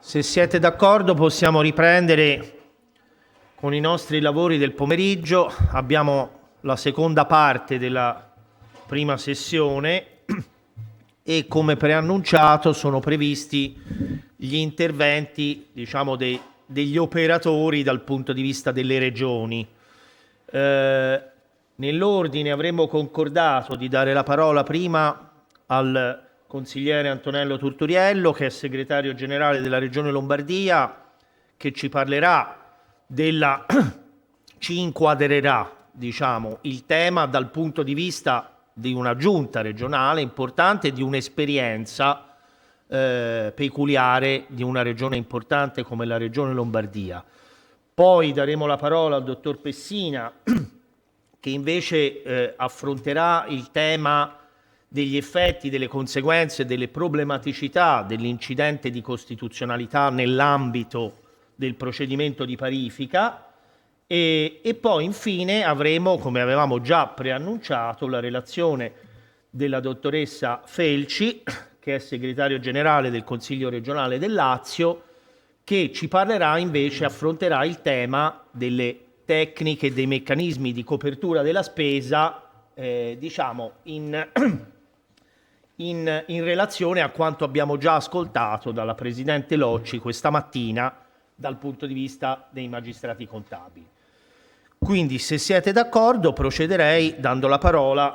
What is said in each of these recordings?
Se siete d'accordo possiamo riprendere con i nostri lavori del pomeriggio. Abbiamo la seconda parte della prima sessione e, come preannunciato, sono previsti gli interventi, degli operatori dal punto di vista delle regioni. Nell'ordine avremmo concordato di dare la parola prima al consigliere Antonello Turturiello, che è segretario generale della Regione Lombardia, che ci parlerà ci inquadrerà, il tema dal punto di vista di una giunta regionale importante, di un'esperienza peculiare di una regione importante come la Regione Lombardia. Poi daremo la parola al dottor Pessina, che invece affronterà il tema degli effetti, delle conseguenze, delle problematicità dell'incidente di costituzionalità nell'ambito del procedimento di parifica e poi infine avremo, come avevamo già preannunciato, la relazione della dottoressa Felci, che è segretario generale del Consiglio regionale del Lazio, che ci parlerà invece, affronterà il tema delle tecniche e dei meccanismi di copertura della spesa, in relazione a quanto abbiamo già ascoltato dalla Presidente Locci questa mattina dal punto di vista dei magistrati contabili. Quindi, se siete d'accordo, procederei dando la parola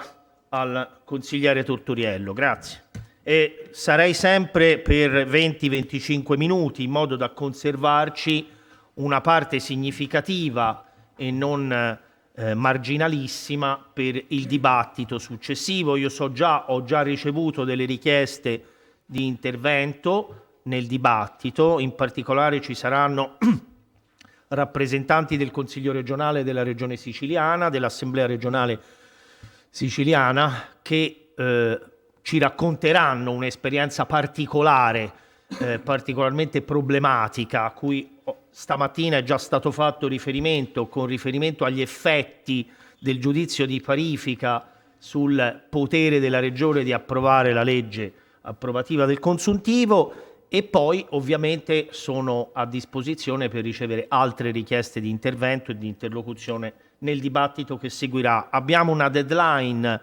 al consigliere Turturiello. Grazie. E sarei sempre per 20-25 minuti, in modo da conservarci una parte significativa e non marginalissima per il dibattito successivo. Ho già ricevuto delle richieste di intervento nel dibattito, in particolare ci saranno rappresentanti del Consiglio regionale della Regione Siciliana, dell'Assemblea regionale siciliana, che ci racconteranno un'esperienza particolare, particolarmente problematica, a cui stamattina è già stato fatto riferimento con riferimento agli effetti del giudizio di parifica sul potere della Regione di approvare la legge approvativa del consuntivo, e poi ovviamente sono a disposizione per ricevere altre richieste di intervento e di interlocuzione nel dibattito che seguirà. Abbiamo una deadline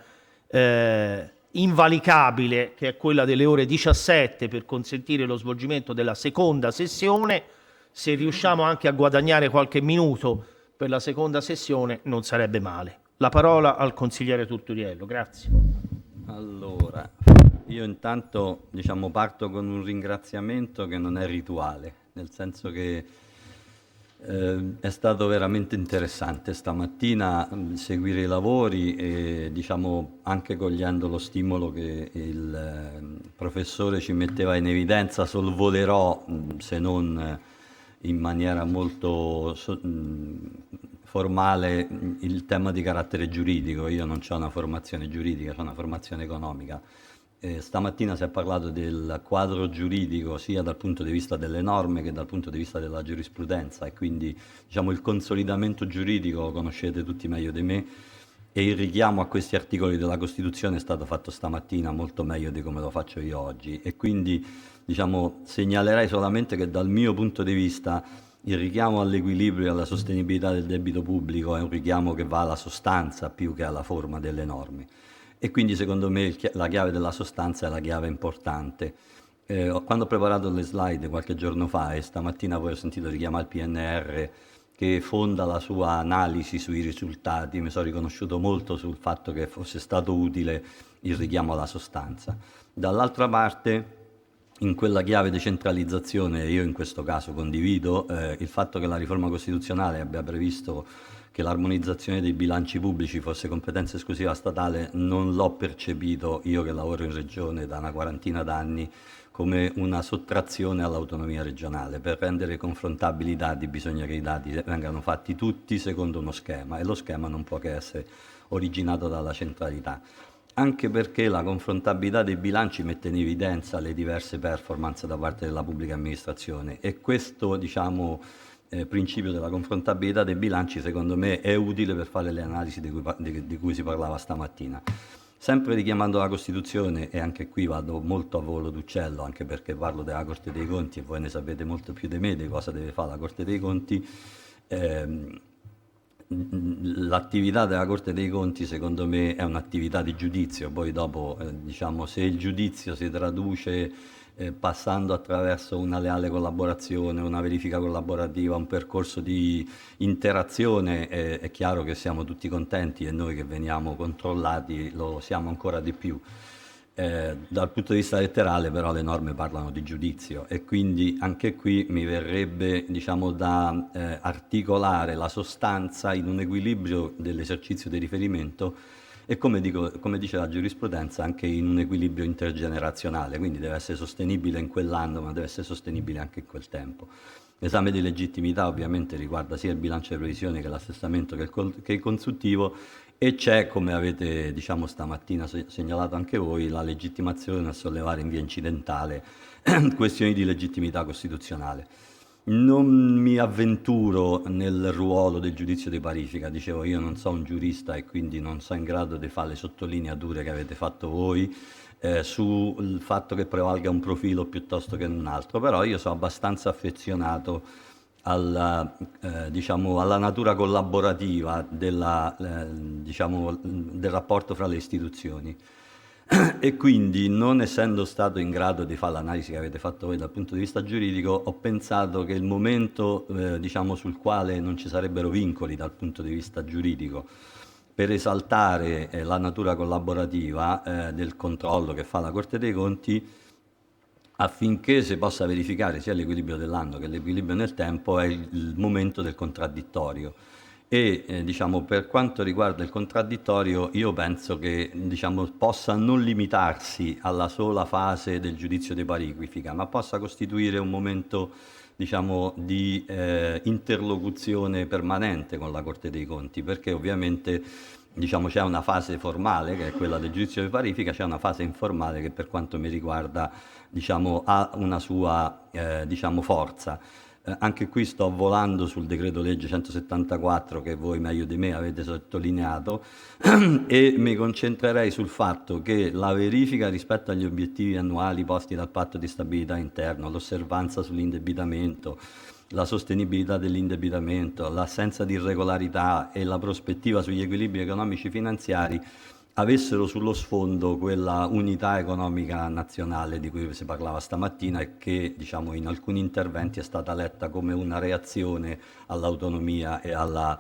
invalicabile, che è quella delle ore 17, per consentire lo svolgimento della seconda sessione. Se riusciamo anche a guadagnare qualche minuto per la seconda sessione non sarebbe male. La parola al consigliere Turturiello. Grazie. Allora, io intanto parto con un ringraziamento che non è rituale, nel senso che è stato veramente interessante stamattina seguire i lavori e anche cogliendo lo stimolo che il professore ci metteva in evidenza, solvolerò, se non in maniera molto formale, il tema di carattere giuridico. Io non ho una formazione giuridica, ho una formazione economica. Stamattina si è parlato del quadro giuridico sia dal punto di vista delle norme che dal punto di vista della giurisprudenza, e quindi il consolidamento giuridico lo conoscete tutti meglio di me, e il richiamo a questi articoli della Costituzione è stato fatto stamattina molto meglio di come lo faccio io oggi, e quindi segnalerei solamente che dal mio punto di vista il richiamo all'equilibrio e alla sostenibilità del debito pubblico è un richiamo che va alla sostanza più che alla forma delle norme, e quindi secondo me la chiave della sostanza è la chiave importante. Quando ho preparato le slide qualche giorno fa, e stamattina poi ho sentito richiamare il PNR che fonda la sua analisi sui risultati, mi sono riconosciuto molto sul fatto che fosse stato utile il richiamo alla sostanza. Dall'altra parte, in quella chiave decentralizzazione, io in questo caso condivido il fatto che la riforma costituzionale abbia previsto che l'armonizzazione dei bilanci pubblici fosse competenza esclusiva statale. Non l'ho percepito, io che lavoro in regione da una quarantina d'anni, come una sottrazione all'autonomia regionale. Per rendere confrontabili i dati bisogna che i dati vengano fatti tutti secondo uno schema, e lo schema non può che essere originato dalla centralità, anche perché la confrontabilità dei bilanci mette in evidenza le diverse performance da parte della pubblica amministrazione, e questo principio della confrontabilità dei bilanci secondo me è utile per fare le analisi di cui si parlava stamattina. sempre richiamando la Costituzione, e anche qui vado molto a volo d'uccello, anche perché parlo della Corte dei Conti e voi ne sapete molto più di me di cosa deve fare la Corte dei Conti. ehm, L'attività della Corte dei Conti secondo me è un'attività di giudizio, poi dopo diciamo se il giudizio si traduce passando attraverso una leale collaborazione, una verifica collaborativa, un percorso di interazione, è chiaro che siamo tutti contenti e noi che veniamo controllati lo siamo ancora di più. Dal punto di vista letterale però le norme parlano di giudizio e quindi anche qui mi verrebbe diciamo da articolare la sostanza in un equilibrio dell'esercizio di riferimento e come dice la giurisprudenza anche in un equilibrio intergenerazionale, quindi deve essere sostenibile in quell'anno ma deve essere sostenibile anche in quel tempo. L'esame di legittimità ovviamente riguarda sia il bilancio di previsione che l'assestamento che il consuntivo e c'è, come avete diciamo stamattina segnalato anche voi, la legittimazione a sollevare in via incidentale questioni di legittimità costituzionale. Non mi avventuro nel ruolo del giudizio di parifica, dicevo io non sono un giurista e quindi non sono in grado di fare le sottolineature che avete fatto voi sul fatto che prevalga un profilo piuttosto che un altro, però io sono abbastanza affezionato diciamo, alla natura collaborativa diciamo, del rapporto fra le istituzioni. E quindi, non essendo stato in grado di fare l'analisi che avete fatto voi dal punto di vista giuridico, ho pensato che il momento, diciamo, sul quale non ci sarebbero vincoli dal punto di vista giuridico per esaltare la natura collaborativa del controllo che fa la Corte dei Conti, affinché si possa verificare sia l'equilibrio dell'anno che l'equilibrio nel tempo, è il momento del contraddittorio. E diciamo, per quanto riguarda il contraddittorio, io penso che diciamo, possa non limitarsi alla sola fase del giudizio di parifica, ma possa costituire un momento diciamo, di interlocuzione permanente con la Corte dei Conti, perché ovviamente diciamo, c'è una fase formale che è quella del giudizio di parifica, c'è una fase informale che per quanto mi riguarda diciamo, ha una sua diciamo, forza. Anche qui sto volando sul decreto legge 174 che voi meglio di me avete sottolineato e mi concentrerei sul fatto che la verifica rispetto agli obiettivi annuali posti dal patto di stabilità interno, l'osservanza sull'indebitamento, la sostenibilità dell'indebitamento, l'assenza di irregolarità e la prospettiva sugli equilibri economici finanziari avessero sullo sfondo quella unità economica nazionale di cui si parlava stamattina e che diciamo, in alcuni interventi è stata letta come una reazione all'autonomia e alla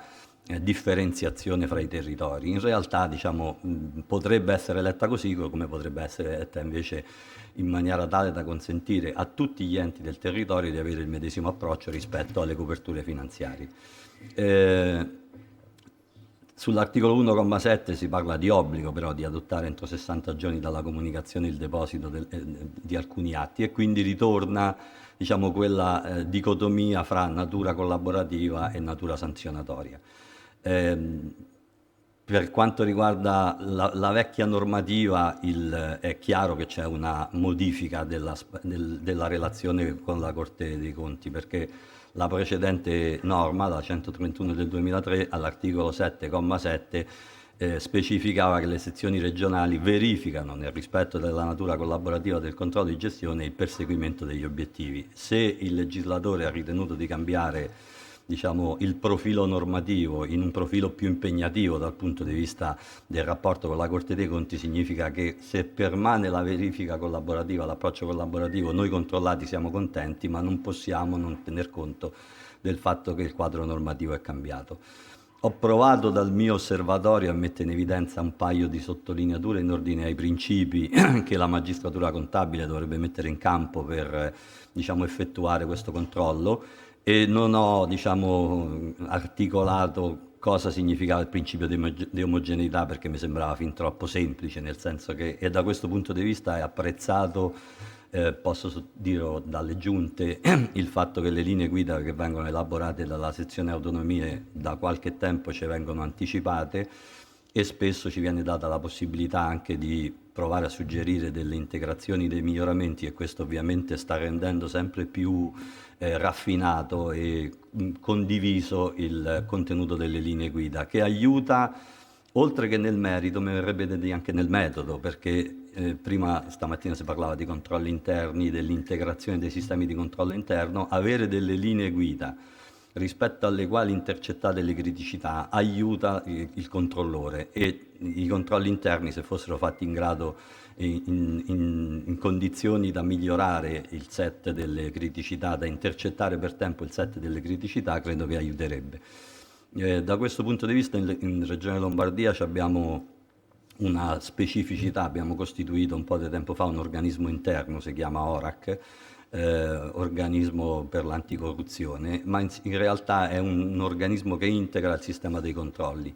differenziazione fra i territori. In realtà diciamo, potrebbe essere letta così come potrebbe essere letta invece in maniera tale da consentire a tutti gli enti del territorio di avere il medesimo approccio rispetto alle coperture finanziarie. Sull'articolo 1,7 si parla di obbligo però di adottare entro 60 giorni dalla comunicazione il deposito di alcuni atti e quindi ritorna diciamo, quella dicotomia fra natura collaborativa e natura sanzionatoria. Per quanto riguarda la vecchia normativa, è chiaro che c'è una modifica della relazione con la Corte dei Conti, perché la precedente norma, la 131 del 2003, all'articolo 7,7, specificava che le sezioni regionali verificano, nel rispetto della natura collaborativa del controllo di gestione, il perseguimento degli obiettivi. Se il legislatore ha ritenuto di cambiare diciamo, il profilo normativo in un profilo più impegnativo dal punto di vista del rapporto con la Corte dei Conti, significa che se permane la verifica collaborativa, l'approccio collaborativo, noi controllati siamo contenti, ma non possiamo non tener conto del fatto che il quadro normativo è cambiato. Ho provato dal mio osservatorio a mettere in evidenza un paio di sottolineature in ordine ai principi che la magistratura contabile dovrebbe mettere in campo per diciamo, effettuare questo controllo e non ho diciamo, articolato cosa significava il principio di omogeneità perché mi sembrava fin troppo semplice, nel senso che e da questo punto di vista è apprezzato, posso dire dalle giunte, il fatto che le linee guida che vengono elaborate dalla sezione autonomie da qualche tempo ci vengono anticipate e spesso ci viene data la possibilità anche di provare a suggerire delle integrazioni, dei miglioramenti e questo ovviamente sta rendendo sempre più raffinato e condiviso il contenuto delle linee guida, che aiuta Oltre che nel merito, mi verrebbe da dire anche nel metodo, perché prima stamattina si parlava di controlli interni, dell'integrazione dei sistemi di controllo interno, avere delle linee guida rispetto alle quali intercettare le criticità aiuta il controllore, e i controlli interni, se fossero fatti in grado, in condizioni da migliorare il set delle criticità, da intercettare per tempo il set delle criticità, credo che aiuterebbe. Da questo punto di vista in Regione Lombardia abbiamo una specificità. Abbiamo costituito un po' di tempo fa un organismo interno, si chiama ORAC, organismo per l'anticorruzione, ma in realtà è un organismo che integra il sistema dei controlli,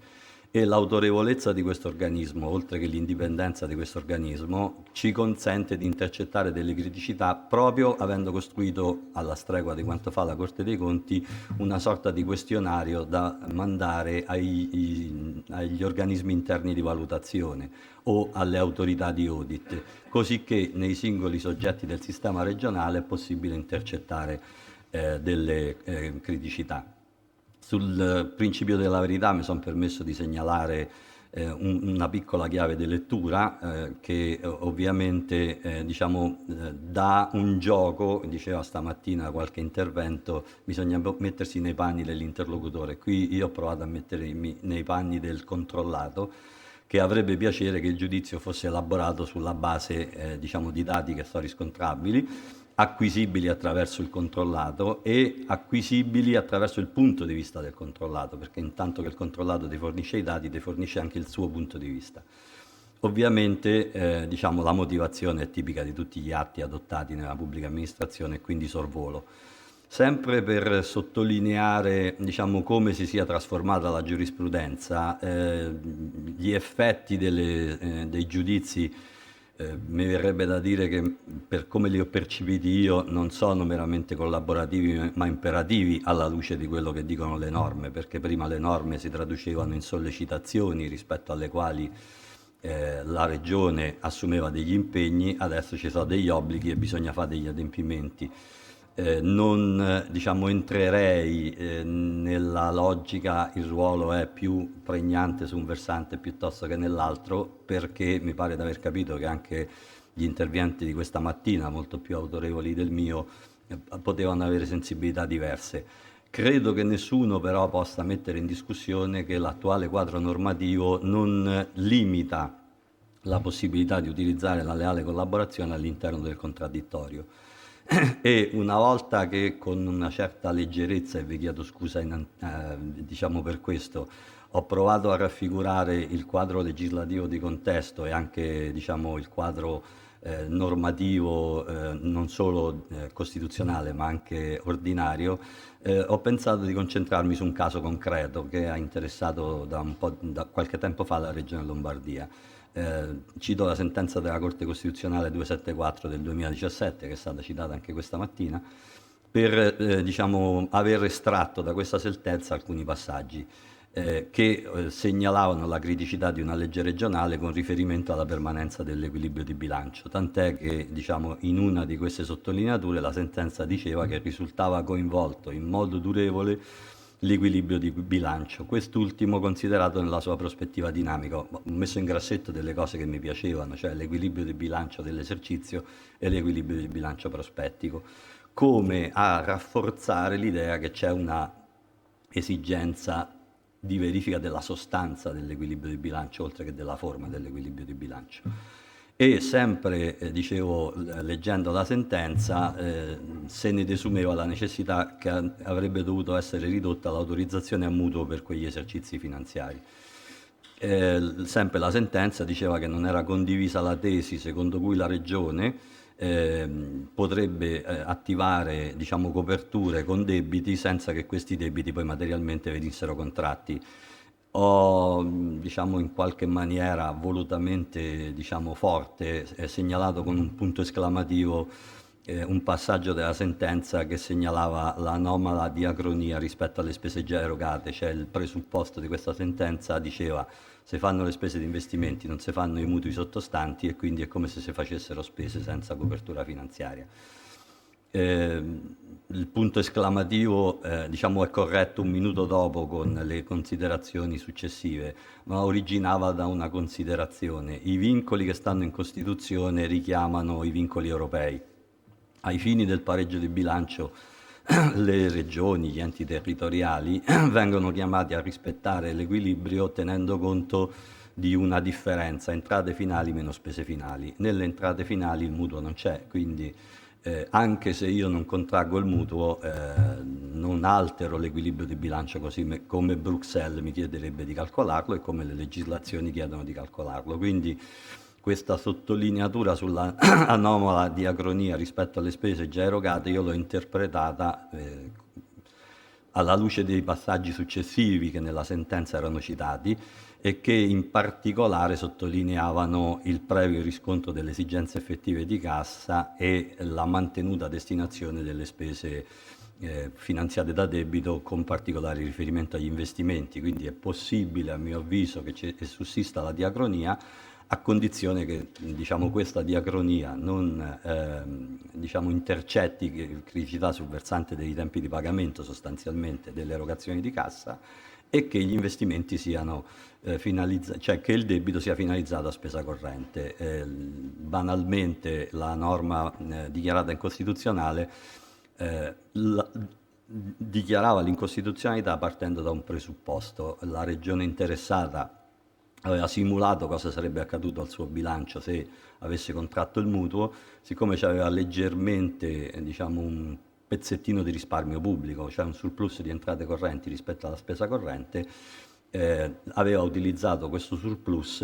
e l'autorevolezza di questo organismo, oltre che l'indipendenza di questo organismo, ci consente di intercettare delle criticità, proprio avendo costruito, alla stregua di quanto fa la Corte dei Conti, una sorta di questionario da mandare agli organismi interni di valutazione o alle autorità di audit, così che nei singoli soggetti del sistema regionale è possibile intercettare delle criticità. Sul principio della verità mi sono permesso di segnalare una piccola chiave di lettura che ovviamente dà un gioco. Diceva stamattina qualche intervento, bisogna mettersi nei panni dell'interlocutore. Qui io ho provato a mettermi nei panni del controllato, che avrebbe piacere che il giudizio fosse elaborato sulla base di dati che sono riscontrabili, acquisibili attraverso il controllato e acquisibili attraverso il punto di vista del controllato, perché intanto che il controllato ti fornisce i dati, ti fornisce anche il suo punto di vista. Ovviamente la motivazione è tipica di tutti gli atti adottati nella pubblica amministrazione, e quindi sorvolo. Sempre per sottolineare come si sia trasformata la giurisprudenza, gli effetti dei giudizi, mi verrebbe da dire che, per come li ho percepiti io, non sono meramente collaborativi ma imperativi alla luce di quello che dicono le norme, perché prima le norme si traducevano in sollecitazioni rispetto alle quali la Regione assumeva degli impegni, adesso ci sono degli obblighi e bisogna fare degli adempimenti. Non entrerei nella logica, il ruolo è più pregnante su un versante piuttosto che nell'altro, perché mi pare di aver capito che anche gli interventi di questa mattina, molto più autorevoli del mio, potevano avere sensibilità diverse. Credo che nessuno però possa mettere in discussione che l'attuale quadro normativo non limita la possibilità di utilizzare la leale collaborazione all'interno del contraddittorio. E una volta che, con una certa leggerezza, e vi chiedo scusa per questo, ho provato a raffigurare il quadro legislativo di contesto e anche il quadro normativo, non solo costituzionale ma anche ordinario, ho pensato di concentrarmi su un caso concreto che ha interessato da qualche tempo fa la Regione Lombardia. Cito la sentenza della Corte Costituzionale 274 del 2017, che è stata citata anche questa mattina, per aver estratto da questa sentenza alcuni passaggi che segnalavano la criticità di una legge regionale con riferimento alla permanenza dell'equilibrio di bilancio, tant'è che in una di queste sottolineature la sentenza diceva che risultava coinvolto in modo durevole l'equilibrio di bilancio, quest'ultimo considerato nella sua prospettiva dinamica. Ho messo in grassetto delle cose che mi piacevano, cioè l'equilibrio di bilancio dell'esercizio e l'equilibrio di bilancio prospettico, come a rafforzare l'idea che c'è una esigenza di verifica della sostanza dell'equilibrio di bilancio, oltre che della forma dell'equilibrio di bilancio. E sempre, leggendo la sentenza, se ne desumeva la necessità che avrebbe dovuto essere ridotta l'autorizzazione a mutuo per quegli esercizi finanziari. Sempre la sentenza diceva che non era condivisa la tesi secondo cui la Regione potrebbe attivare coperture con debiti senza che questi debiti poi materialmente venissero contratti. Ho in qualche maniera volutamente forte segnalato con un punto esclamativo un passaggio della sentenza che segnalava l'anomala diacronia rispetto alle spese già erogate, cioè il presupposto di questa sentenza diceva: se fanno le spese di investimenti non si fanno i mutui sottostanti, e quindi è come se si facessero spese senza copertura finanziaria. il punto esclamativo, diciamo, è corretto un minuto dopo con le considerazioni successive, ma originava da una considerazione. I vincoli che stanno in Costituzione richiamano i vincoli europei. Ai fini del pareggio di bilancio, le regioni, gli enti territoriali vengono chiamati a rispettare l'equilibrio tenendo conto di una differenza, entrate finali meno spese finali. Nelle entrate finali il mutuo non c'è, quindi anche se io non contraggo il mutuo, non altero l'equilibrio di bilancio così come Bruxelles mi chiederebbe di calcolarlo e come le legislazioni chiedono di calcolarlo. Quindi questa sottolineatura sulla anomala diacronia rispetto alle spese già erogate io l'ho interpretata alla luce dei passaggi successivi che nella sentenza erano citati e che in particolare sottolineavano il previo riscontro delle esigenze effettive di cassa e la mantenuta destinazione delle spese finanziate da debito con particolare riferimento agli investimenti. Quindi è possibile, a mio avviso, che sussista la diacronia a condizione che diciamo, questa diacronia non diciamo, intercetti criticità sul versante dei tempi di pagamento sostanzialmente delle erogazioni di cassa e che gli investimenti siano cioè che il debito sia finalizzato a spesa corrente. Banalmente la norma dichiarata incostituzionale dichiarava l'incostituzionalità partendo da un presupposto. La regione interessata aveva simulato cosa sarebbe accaduto al suo bilancio se avesse contratto il mutuo, siccome aveva leggermente diciamo, un pezzettino di risparmio pubblico, cioè un surplus di entrate correnti rispetto alla spesa corrente, aveva utilizzato questo surplus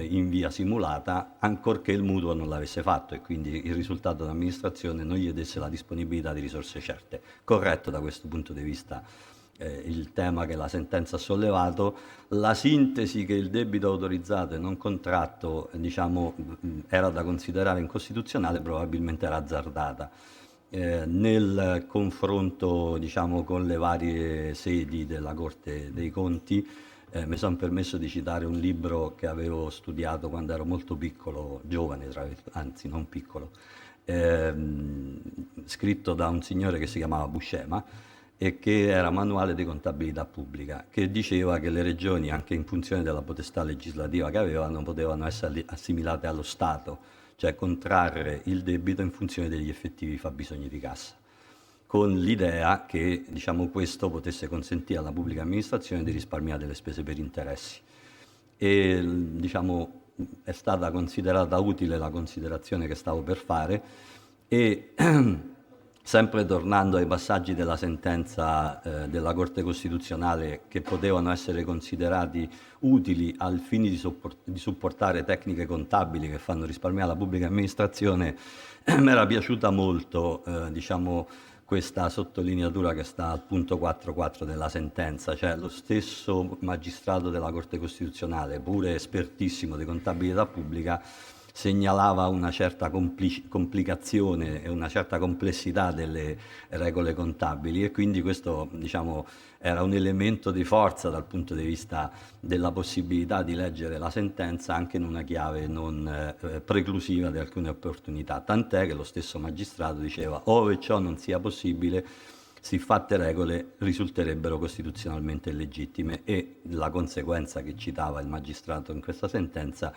in via simulata ancorché il mutuo non l'avesse fatto e quindi il risultato dell'amministrazione non gli desse la disponibilità di risorse certe. Corretto da questo punto di vista il tema che la sentenza ha sollevato. La sintesi che il debito autorizzato e non contratto diciamo, era da considerare incostituzionale probabilmente era azzardata. Nel confronto diciamo, con le varie sedi della Corte dei Conti mi sono permesso di citare un libro che avevo studiato quando ero molto piccolo, giovane, anzi non piccolo, scritto da un signore che si chiamava Buscema e che era manuale di contabilità pubblica, che diceva che le regioni, anche in funzione della potestà legislativa che avevano, potevano essere assimilate allo Stato, cioè contrarre il debito in funzione degli effettivi fabbisogni di cassa, con l'idea che diciamo, questo potesse consentire alla pubblica amministrazione di risparmiare le spese per interessi. E diciamo, è stata considerata utile la considerazione che stavo per fare e sempre tornando ai passaggi della sentenza della Corte Costituzionale che potevano essere considerati utili al fine di supportare tecniche contabili che fanno risparmiare la pubblica amministrazione, mi era piaciuta molto diciamo, questa sottolineatura che sta al punto 4.4 della sentenza, cioè lo stesso magistrato della Corte Costituzionale, pure espertissimo di contabilità pubblica, segnalava una certa complicazione e una certa complessità delle regole contabili e quindi questo diciamo, era un elemento di forza dal punto di vista della possibilità di leggere la sentenza anche in una chiave non preclusiva di alcune opportunità, tant'è che lo stesso magistrato diceva ove ciò non sia possibile siffatte regole risulterebbero costituzionalmente illegittime e la conseguenza che citava il magistrato in questa sentenza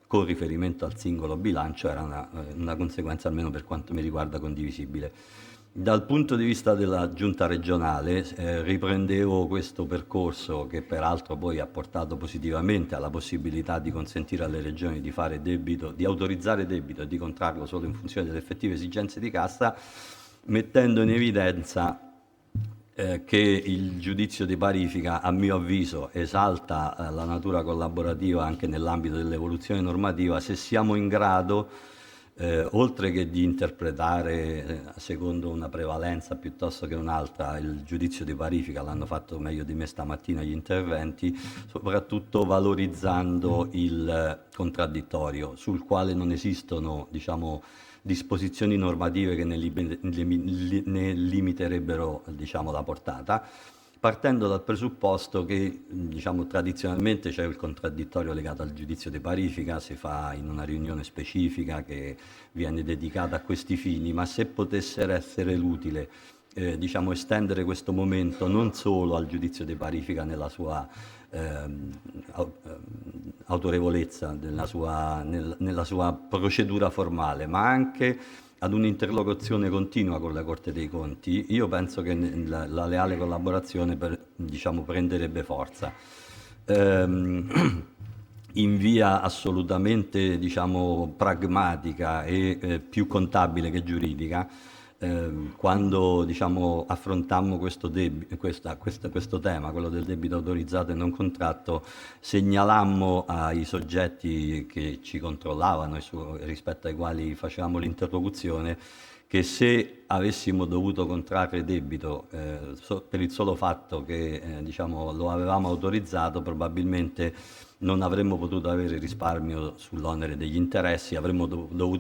con riferimento al singolo bilancio era una conseguenza, almeno per quanto mi riguarda, condivisibile. Dal punto di vista della giunta regionale riprendevo questo percorso che peraltro poi ha portato positivamente alla possibilità di consentire alle regioni di fare debito, di autorizzare debito e di contrarlo solo in funzione delle effettive esigenze di cassa, mettendo in evidenza che il giudizio di parifica, a mio avviso, esalta la natura collaborativa anche nell'ambito dell'evoluzione normativa, se siamo in grado, oltre che di interpretare secondo una prevalenza piuttosto che un'altra il giudizio di parifica, l'hanno fatto meglio di me stamattina gli interventi, soprattutto valorizzando il contraddittorio, sul quale non esistono, diciamo, disposizioni normative che ne limiterebbero diciamo, la portata, partendo dal presupposto che diciamo, tradizionalmente c'è il contraddittorio legato al giudizio di parifica, si fa in una riunione specifica che viene dedicata a questi fini, ma se potesse essere utile diciamo, estendere questo momento non solo al giudizio di parifica nella sua autorevolezza, nella sua procedura formale, ma anche ad un'interlocuzione continua con la Corte dei Conti. Io penso che la leale collaborazione diciamo, prenderebbe forza. In via assolutamente, diciamo, pragmatica e più contabile che giuridica, quando, diciamo, affrontammo questo tema, quello del debito autorizzato e non contratto, segnalammo ai soggetti che ci controllavano e rispetto ai quali facevamo l'interlocuzione che se avessimo dovuto contrarre debito per il solo fatto che diciamo, lo avevamo autorizzato, probabilmente non avremmo potuto avere risparmio sull'onere degli interessi, avremmo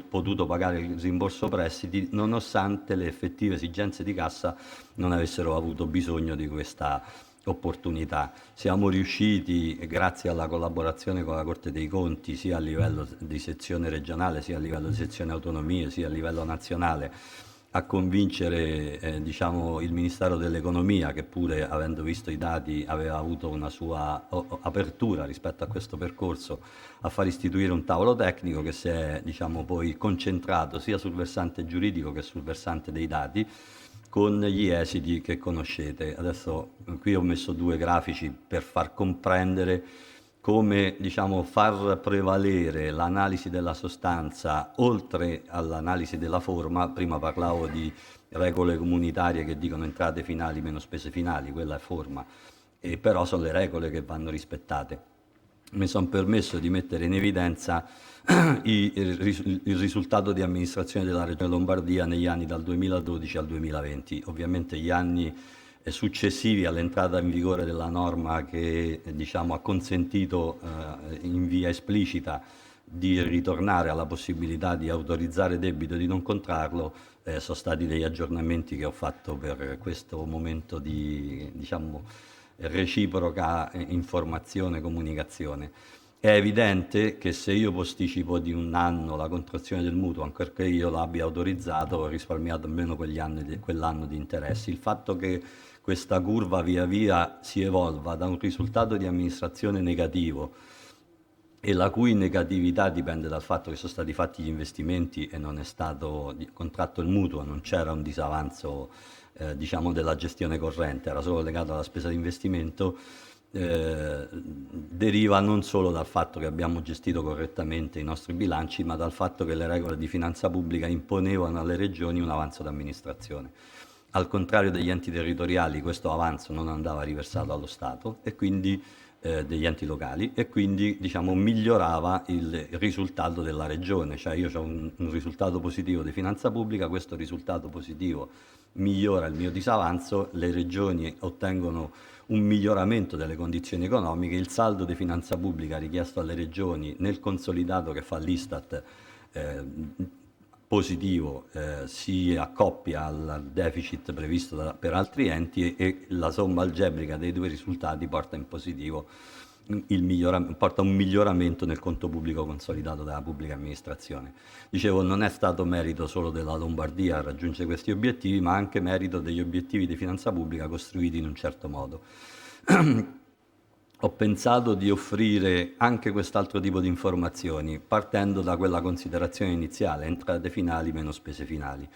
potuto pagare il rimborso prestiti, nonostante le effettive esigenze di cassa non avessero avuto bisogno di questa opportunità. Siamo riusciti, grazie alla collaborazione con la Corte dei Conti, sia a livello di sezione regionale, sia a livello di sezione autonomie, sia a livello nazionale, a convincere diciamo, il Ministero dell'Economia, che pure avendo visto i dati aveva avuto una sua apertura rispetto a questo percorso, a far istituire un tavolo tecnico che si è diciamo, poi concentrato sia sul versante giuridico che sul versante dei dati, con gli esiti che conoscete. Adesso qui ho messo due grafici per far comprendere come diciamo, far prevalere l'analisi della sostanza oltre all'analisi della forma. Prima parlavo di regole comunitarie che dicono entrate finali meno spese finali, quella è forma, e però sono le regole che vanno rispettate. Mi sono permesso di mettere in evidenza il risultato di amministrazione della Regione Lombardia negli anni dal 2012 al 2020. Ovviamente gli anni successivi all'entrata in vigore della norma che diciamo, ha consentito in via esplicita di ritornare alla possibilità di autorizzare debito e di non contrarlo, sono stati degli aggiornamenti che ho fatto per questo momento di diciamo, reciproca informazione e comunicazione. È evidente che se io posticipo di un anno la contrazione del mutuo, ancorché io l'abbia autorizzato, ho risparmiato almeno quell'anno di interessi. Il fatto che questa curva via via si evolva da un risultato di amministrazione negativo e la cui negatività dipende dal fatto che sono stati fatti gli investimenti e non è stato contratto il mutuo, non c'era un disavanzo diciamo della gestione corrente, era solo legato alla spesa di investimento, deriva non solo dal fatto che abbiamo gestito correttamente i nostri bilanci, ma dal fatto che le regole di finanza pubblica imponevano alle regioni un avanzo d'amministrazione. Al contrario degli enti territoriali, questo avanzo non andava riversato allo Stato e quindi degli enti locali, e quindi diciamo, migliorava il risultato della regione, cioè io ho un risultato positivo di finanza pubblica, questo risultato positivo migliora il mio disavanzo, le regioni ottengono un miglioramento delle condizioni economiche, il saldo di finanza pubblica richiesto alle regioni nel consolidato che fa l'Istat positivo si accoppia al deficit previsto per altri enti e la somma algebrica dei due risultati porta in positivo porta un miglioramento nel conto pubblico consolidato della pubblica amministrazione. Dicevo, non è stato merito solo della Lombardia a raggiungere questi obiettivi, ma anche merito degli obiettivi di finanza pubblica costruiti in un certo modo. Ho pensato di offrire anche quest'altro tipo di informazioni, partendo da quella considerazione iniziale, entrate finali meno spese finali.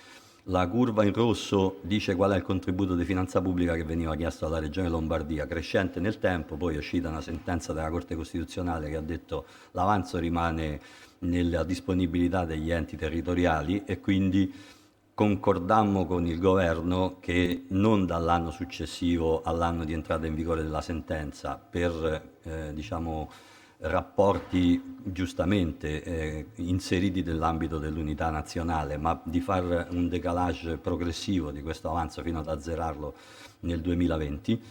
La curva in rosso dice qual è il contributo di finanza pubblica che veniva chiesto alla Regione Lombardia, crescente nel tempo, poi è uscita una sentenza della Corte Costituzionale che ha detto l'avanzo rimane nella disponibilità degli enti territoriali e quindi concordammo con il governo che non dall'anno successivo all'anno di entrata in vigore della sentenza, per diciamo, rapporti giustamente inseriti nell'ambito dell'unità nazionale, ma di fare un decalage progressivo di questo avanzo fino ad azzerarlo nel 2020,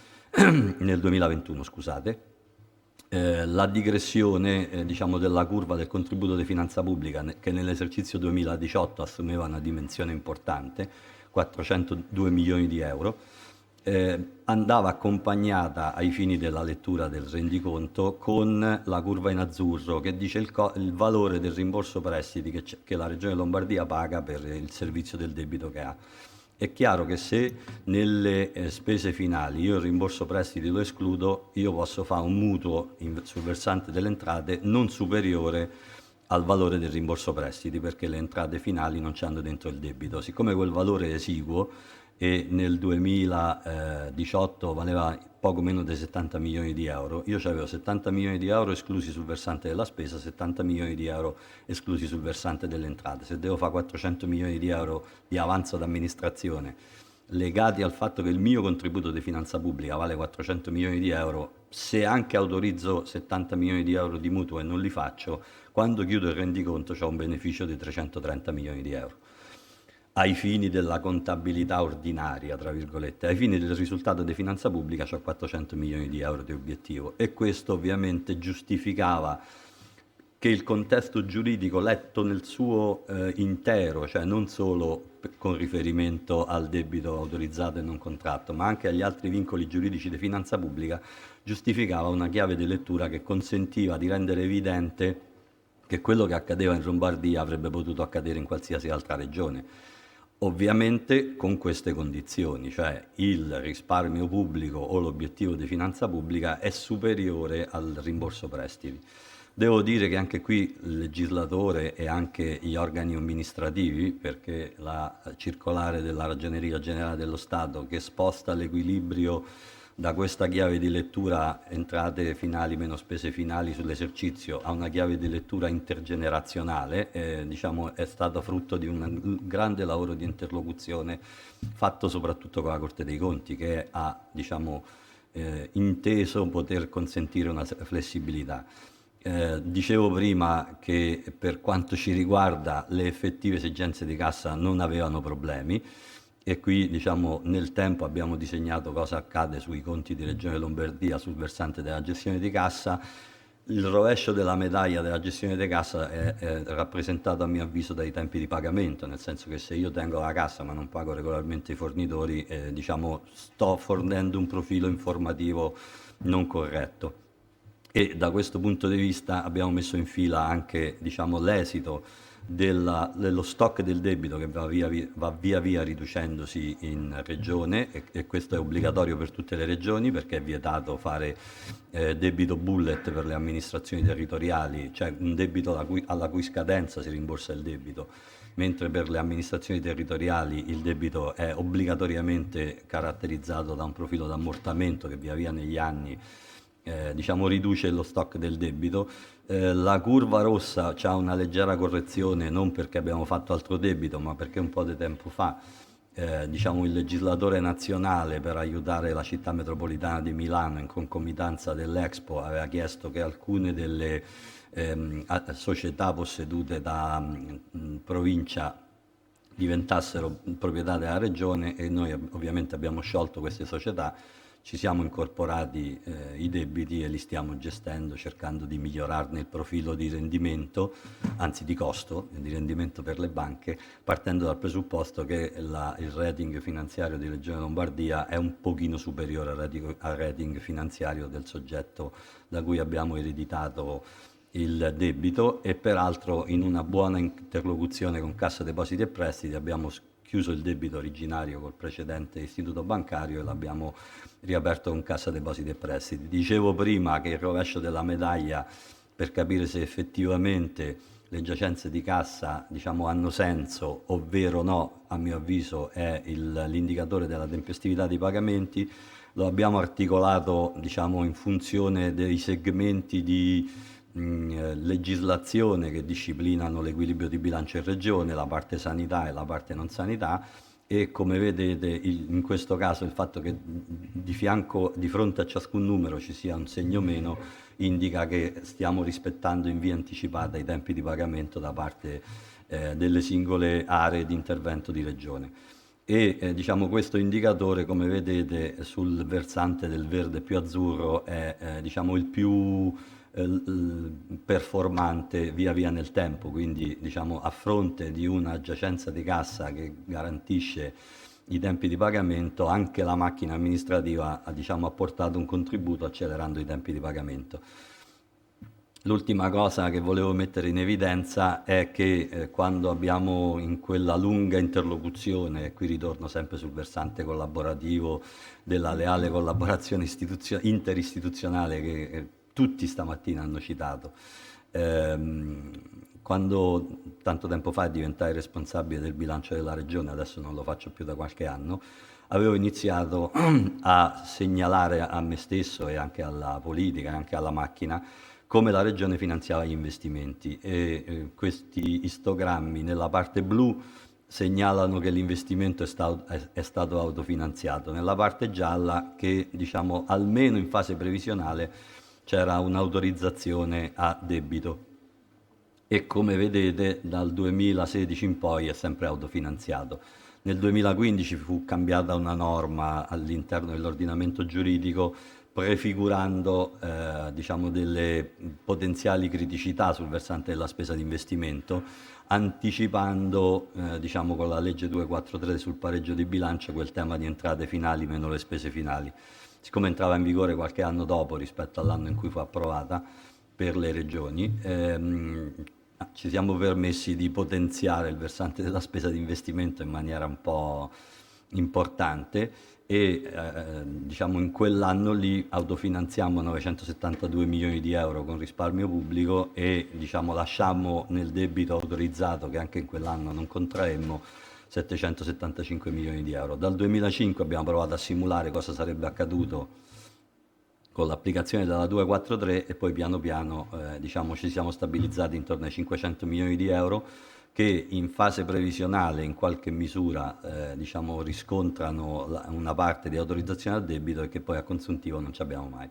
nel 2021, scusate. La digressione diciamo, della curva del contributo di finanza pubblica che nell'esercizio 2018 assumeva una dimensione importante, 402 milioni di euro, andava accompagnata ai fini della lettura del rendiconto con la curva in azzurro che dice il valore del rimborso prestiti che la Regione Lombardia paga per il servizio del debito che ha. È chiaro che se nelle spese finali io il rimborso prestiti lo escludo, io posso fare un mutuo sul versante delle entrate non superiore al valore del rimborso prestiti, perché le entrate finali non c'hanno dentro il debito. Siccome quel valore è esiguo e nel 2018 valeva poco meno di 70 milioni di euro, io avevo 70 milioni di euro esclusi sul versante della spesa, 70 milioni di euro esclusi sul versante delle entrate. Se devo fare 400 milioni di euro di avanzo d'amministrazione legati al fatto che il mio contributo di finanza pubblica vale 400 milioni di euro, se anche autorizzo 70 milioni di euro di mutuo e non li faccio, quando chiudo il rendiconto c'ho un beneficio di 330 milioni di euro. Ai fini della contabilità ordinaria, tra virgolette, ai fini del risultato di finanza pubblica c'ho 400 milioni di euro di obiettivo, e questo ovviamente giustificava che il contesto giuridico letto nel suo intero, cioè non solo con riferimento al debito autorizzato e non contratto, ma anche agli altri vincoli giuridici di finanza pubblica, giustificava una chiave di lettura che consentiva di rendere evidente che quello che accadeva in Lombardia avrebbe potuto accadere in qualsiasi altra regione. Ovviamente con queste condizioni, cioè il risparmio pubblico o l'obiettivo di finanza pubblica è superiore al rimborso prestiti. Devo dire che anche qui il legislatore e anche gli organi amministrativi, perché la circolare della Ragioneria Generale dello Stato che sposta l'equilibrio da questa chiave di lettura entrate finali meno spese finali sull'esercizio a una chiave di lettura intergenerazionale, diciamo, è stato frutto di un grande lavoro di interlocuzione fatto soprattutto con la Corte dei Conti, che ha, diciamo, inteso poter consentire una flessibilità. Dicevo prima che per quanto ci riguarda le effettive esigenze di cassa non avevano problemi, e qui, diciamo, nel tempo abbiamo disegnato cosa accade sui conti di Regione Lombardia sul versante della gestione di cassa. Il rovescio della medaglia della gestione di cassa è rappresentato a mio avviso dai tempi di pagamento, nel senso che se io tengo la cassa ma non pago regolarmente i fornitori, diciamo, sto fornendo un profilo informativo non corretto. E da questo punto di vista abbiamo messo in fila anche, diciamo, l'esito dello stock del debito che va via via riducendosi in regione, e questo è obbligatorio per tutte le regioni, perché è vietato fare debito bullet per le amministrazioni territoriali, cioè un debito alla cui scadenza si rimborsa il debito, mentre per le amministrazioni territoriali il debito è obbligatoriamente caratterizzato da un profilo d'ammortamento che via via negli anni diciamo riduce lo stock del debito. La curva rossa ha una leggera correzione, non perché abbiamo fatto altro debito, ma perché un po' di tempo fa diciamo, il legislatore nazionale, per aiutare la città metropolitana di Milano in concomitanza dell'Expo, aveva chiesto che alcune delle società possedute da provincia diventassero proprietà della regione, e noi ovviamente abbiamo sciolto queste società. Ci siamo incorporati i debiti e li stiamo gestendo, cercando di migliorarne il profilo di rendimento, anzi di costo, di rendimento per le banche, partendo dal presupposto che il rating finanziario di Regione Lombardia è un pochino superiore al rating finanziario del soggetto da cui abbiamo ereditato il debito, e peraltro in una buona interlocuzione con Cassa Depositi e Prestiti abbiamo chiuso il debito originario col precedente istituto bancario e l'abbiamo riaperto con Cassa Depositi e Prestiti. Dicevo prima che il rovescio della medaglia, per capire se effettivamente le giacenze di cassa, diciamo, hanno senso ovvero no, a mio avviso è l'indicatore della tempestività dei pagamenti. Lo abbiamo articolato, diciamo, in funzione dei segmenti di legislazione che disciplinano l'equilibrio di bilancio in regione, la parte sanità e la parte non sanità, e come vedete in questo caso il fatto che di fianco, di fronte a ciascun numero ci sia un segno meno, indica che stiamo rispettando in via anticipata i tempi di pagamento da parte delle singole aree di intervento di regione. E diciamo, questo indicatore, come vedete sul versante del verde più azzurro, è diciamo il più performante via via nel tempo, quindi diciamo a fronte di una giacenza di cassa che garantisce i tempi di pagamento, anche la macchina amministrativa ha, diciamo, apportato un contributo accelerando i tempi di pagamento. L'ultima cosa che volevo mettere in evidenza è che quando abbiamo in quella lunga interlocuzione, e qui ritorno sempre sul versante collaborativo della leale collaborazione interistituzionale che tutti stamattina hanno citato, quando tanto tempo fa diventai responsabile del bilancio della regione, adesso non lo faccio più da qualche anno, avevo iniziato a segnalare a me stesso e anche alla politica e anche alla macchina come la regione finanziava gli investimenti e questi istogrammi nella parte blu segnalano che l'investimento è stato autofinanziato, nella parte gialla che diciamo almeno in fase previsionale c'era un'autorizzazione a debito e come vedete dal 2016 in poi è sempre autofinanziato. Nel 2015 fu cambiata una norma all'interno dell'ordinamento giuridico prefigurando diciamo delle potenziali criticità sul versante della spesa di investimento, anticipando diciamo con la legge 243 sul pareggio di bilancio quel tema di entrate finali meno le spese finali. Siccome entrava in vigore qualche anno dopo rispetto all'anno in cui fu approvata per le regioni, ci siamo permessi di potenziare il versante della spesa di investimento in maniera un po' importante e diciamo in quell'anno lì autofinanziamo 972 milioni di euro con risparmio pubblico e diciamo lasciamo nel debito autorizzato, che anche in quell'anno non contraemmo, 775 milioni di euro. Dal 2005 abbiamo provato a simulare cosa sarebbe accaduto con l'applicazione della 243 e poi piano piano diciamo, ci siamo stabilizzati intorno ai 500 milioni di euro che in fase previsionale in qualche misura diciamo, riscontrano una parte di autorizzazione al debito e che poi a consuntivo non ci abbiamo mai.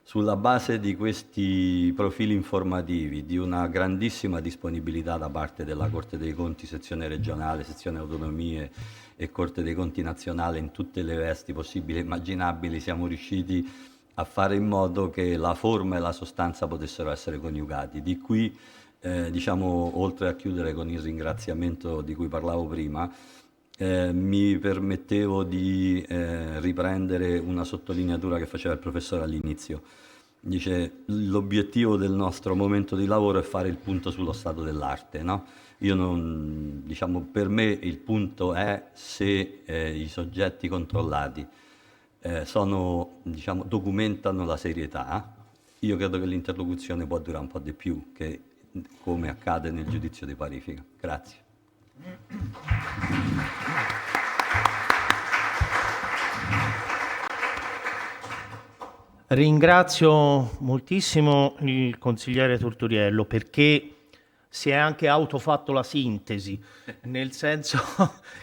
Sulla base di questi profili informativi, di una grandissima disponibilità da parte della Corte dei Conti, sezione regionale, sezione autonomie e Corte dei Conti nazionale in tutte le vesti possibili e immaginabili, siamo riusciti a fare in modo che la forma e la sostanza potessero essere coniugati. Di qui, diciamo, oltre a chiudere con il ringraziamento di cui parlavo prima, mi permettevo di riprendere una sottolineatura che faceva il professore all'inizio. Dice, l'obiettivo del nostro momento di lavoro è fare il punto sullo stato dell'arte, no? Io non, diciamo, per me il punto è se i soggetti controllati diciamo, documentano la serietà. Io credo che l'interlocuzione può durare un po' di più, che come accade nel giudizio di parifica. Grazie. Ringrazio moltissimo il consigliere Turturiello perché si è anche autofatto la sintesi, nel senso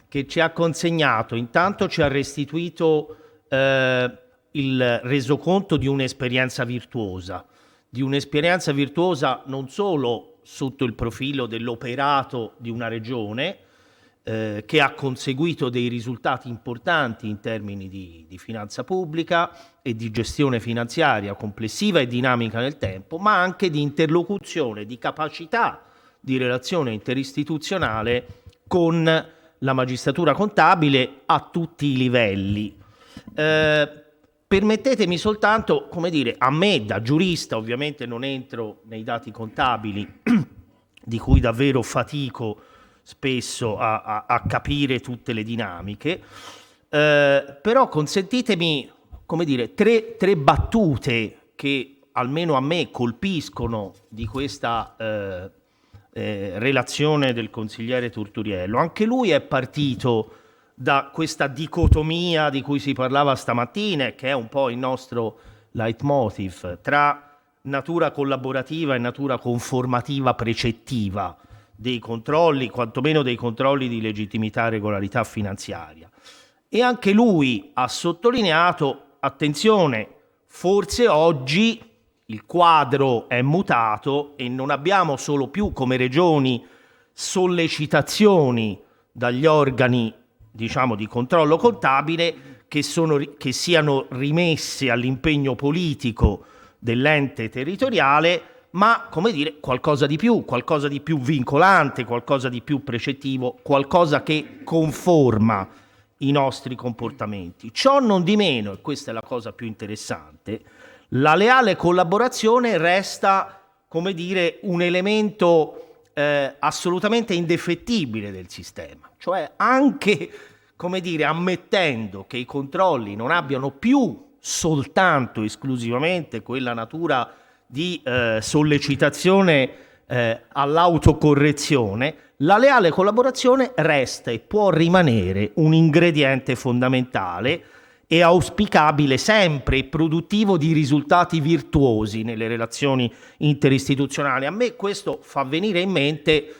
che ci ha consegnato, intanto ci ha restituito il resoconto di un'esperienza virtuosa non solo sotto il profilo dell'operato di una regione che ha conseguito dei risultati importanti in termini di finanza pubblica e di gestione finanziaria complessiva e dinamica nel tempo, ma anche di interlocuzione, di capacità di relazione interistituzionale con la magistratura contabile a tutti i livelli. Permettetemi soltanto, come dire, a me da giurista, ovviamente non entro nei dati contabili di cui davvero fatico spesso a capire tutte le dinamiche, però consentitemi, come dire, tre battute che almeno a me colpiscono di questa relazione del consigliere Turturiello. Anche lui è partito da questa dicotomia di cui si parlava stamattina, che è un po' il nostro leitmotiv, tra natura collaborativa e natura conformativa precettiva dei controlli, quantomeno dei controlli di legittimità e regolarità finanziaria. E anche lui ha sottolineato, attenzione, forse oggi il quadro è mutato e non abbiamo solo più come regioni sollecitazioni dagli organi, diciamo, di controllo contabile che siano rimesse all'impegno politico dell'ente territoriale, ma, come dire, qualcosa di più vincolante, qualcosa di più precettivo, qualcosa che conforma i nostri comportamenti. Ciò non di meno, e questa è la cosa più interessante, la leale collaborazione resta come dire, un elemento assolutamente indefettibile del sistema. Cioè anche, come dire, ammettendo che i controlli non abbiano più soltanto esclusivamente quella natura di sollecitazione all'autocorrezione, la leale collaborazione resta e può rimanere un ingrediente fondamentale e auspicabile sempre e produttivo di risultati virtuosi nelle relazioni interistituzionali. A me questo fa venire in mente,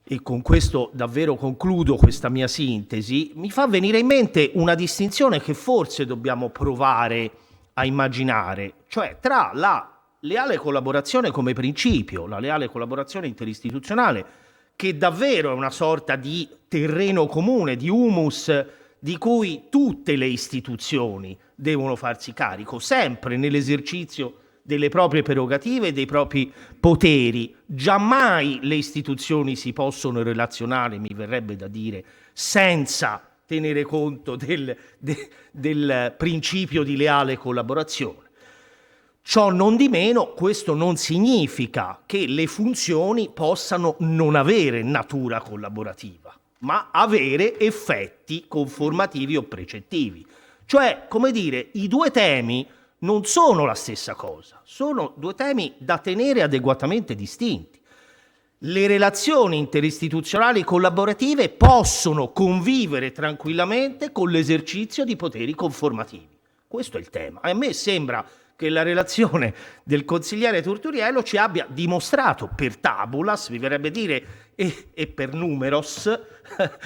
e con questo davvero concludo questa mia sintesi, mi fa venire in mente una distinzione che forse dobbiamo provare a immaginare, cioè tra la leale collaborazione come principio, la leale collaborazione interistituzionale, che davvero è una sorta di terreno comune, di humus di cui tutte le istituzioni devono farsi carico, sempre nell'esercizio delle proprie prerogative e dei propri poteri. Giammai le istituzioni si possono relazionare, mi verrebbe da dire, senza tenere conto del principio di leale collaborazione. Ciò non di meno, questo non significa che le funzioni possano non avere natura collaborativa, ma avere effetti conformativi o precettivi. Cioè, come dire, i due temi non sono la stessa cosa, sono due temi da tenere adeguatamente distinti. Le relazioni interistituzionali collaborative possono convivere tranquillamente con l'esercizio di poteri conformativi. Questo è il tema. A me sembra che la relazione del consigliere Turturiello ci abbia dimostrato per tabulas, mi verrebbe dire, e per numeros,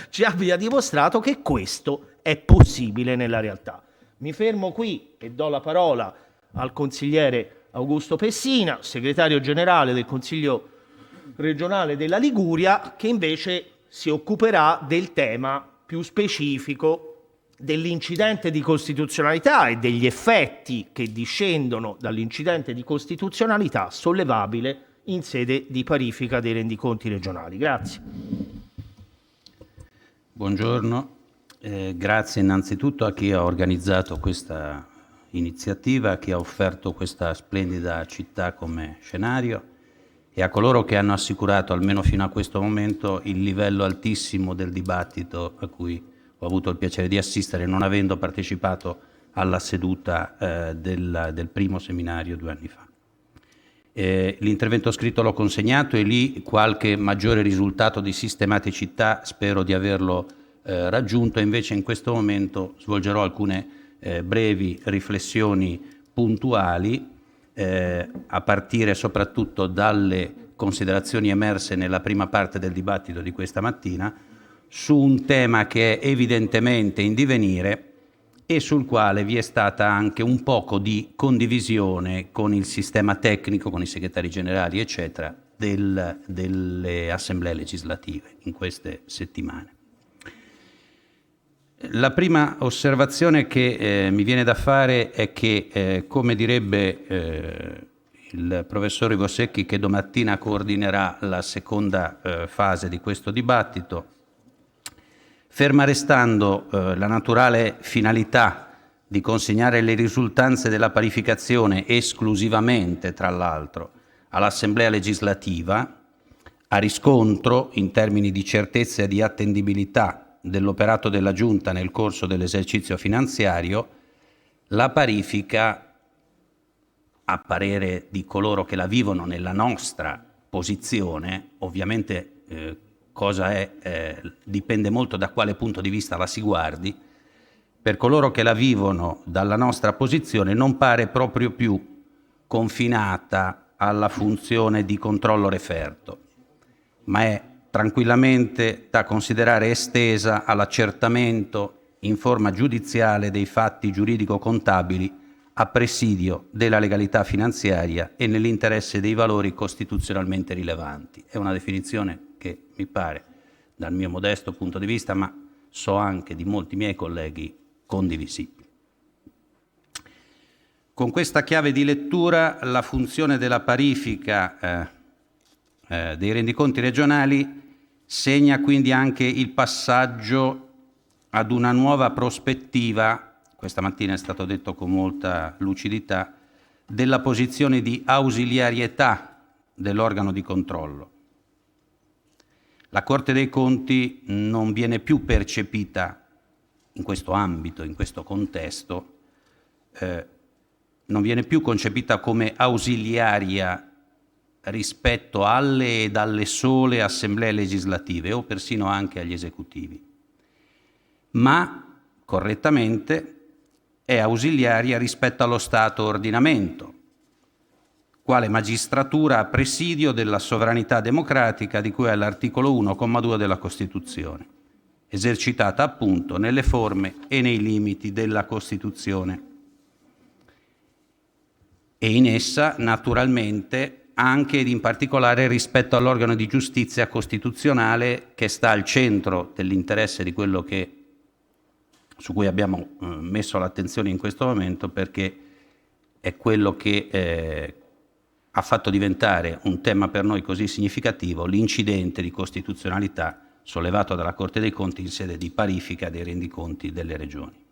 ci abbia dimostrato che questo è possibile nella realtà. Mi fermo qui e do la parola al consigliere Augusto Pessina, segretario generale del Consiglio regionale della Liguria, che invece si occuperà del tema più specifico dell'incidente di costituzionalità e degli effetti che discendono dall'incidente di costituzionalità sollevabile in sede di parifica dei rendiconti regionali. Grazie. Buongiorno, grazie innanzitutto a chi ha organizzato questa iniziativa, a chi ha offerto questa splendida città come scenario e a coloro che hanno assicurato, almeno fino a questo momento, il livello altissimo del dibattito a cui ho avuto il piacere di assistere, non avendo partecipato alla seduta del primo seminario 2 anni fa. L'intervento scritto l'ho consegnato e lì qualche maggiore risultato di sistematicità spero di averlo raggiunto, e invece in questo momento svolgerò alcune brevi riflessioni puntuali a partire soprattutto dalle considerazioni emerse nella prima parte del dibattito di questa mattina su un tema che è evidentemente in divenire e sul quale vi è stata anche un poco di condivisione con il sistema tecnico, con i segretari generali, eccetera, delle assemblee legislative in queste settimane. La prima osservazione che mi viene da fare è che, come direbbe il professor Ivo Secchi, che domattina coordinerà la seconda fase di questo dibattito, ferma restando la naturale finalità di consegnare le risultanze della parificazione esclusivamente, tra l'altro, all'Assemblea legislativa, a riscontro, in termini di certezza e di attendibilità dell'operato della Giunta nel corso dell'esercizio finanziario, la parifica, a parere di coloro che la vivono nella nostra posizione, ovviamente cosa è, dipende molto da quale punto di vista la si guardi, per coloro che la vivono dalla nostra posizione non pare proprio più confinata alla funzione di controllo referto, ma è tranquillamente da considerare estesa all'accertamento in forma giudiziale dei fatti giuridico-contabili a presidio della legalità finanziaria e nell'interesse dei valori costituzionalmente rilevanti. È una definizione che mi pare, dal mio modesto punto di vista, ma so anche di molti miei colleghi, condivisibile. Con questa chiave di lettura la funzione della parifica dei rendiconti regionali segna quindi anche il passaggio ad una nuova prospettiva, questa mattina è stato detto con molta lucidità, della posizione di ausiliarietà dell'organo di controllo. La Corte dei Conti non viene più percepita in questo ambito, in questo contesto, non viene più concepita come ausiliaria rispetto alle ed alle sole assemblee legislative o persino anche agli esecutivi, ma correttamente è ausiliaria rispetto allo Stato ordinamento, quale magistratura a presidio della sovranità democratica di cui è l'articolo 1,2 della Costituzione, esercitata appunto nelle forme e nei limiti della Costituzione. E in essa, naturalmente, anche ed in particolare rispetto all'organo di giustizia costituzionale che sta al centro dell'interesse di quello su cui abbiamo messo l'attenzione in questo momento, perché è quello che ha fatto diventare un tema per noi così significativo l'incidente di costituzionalità sollevato dalla Corte dei Conti in sede di parifica dei rendiconti delle regioni.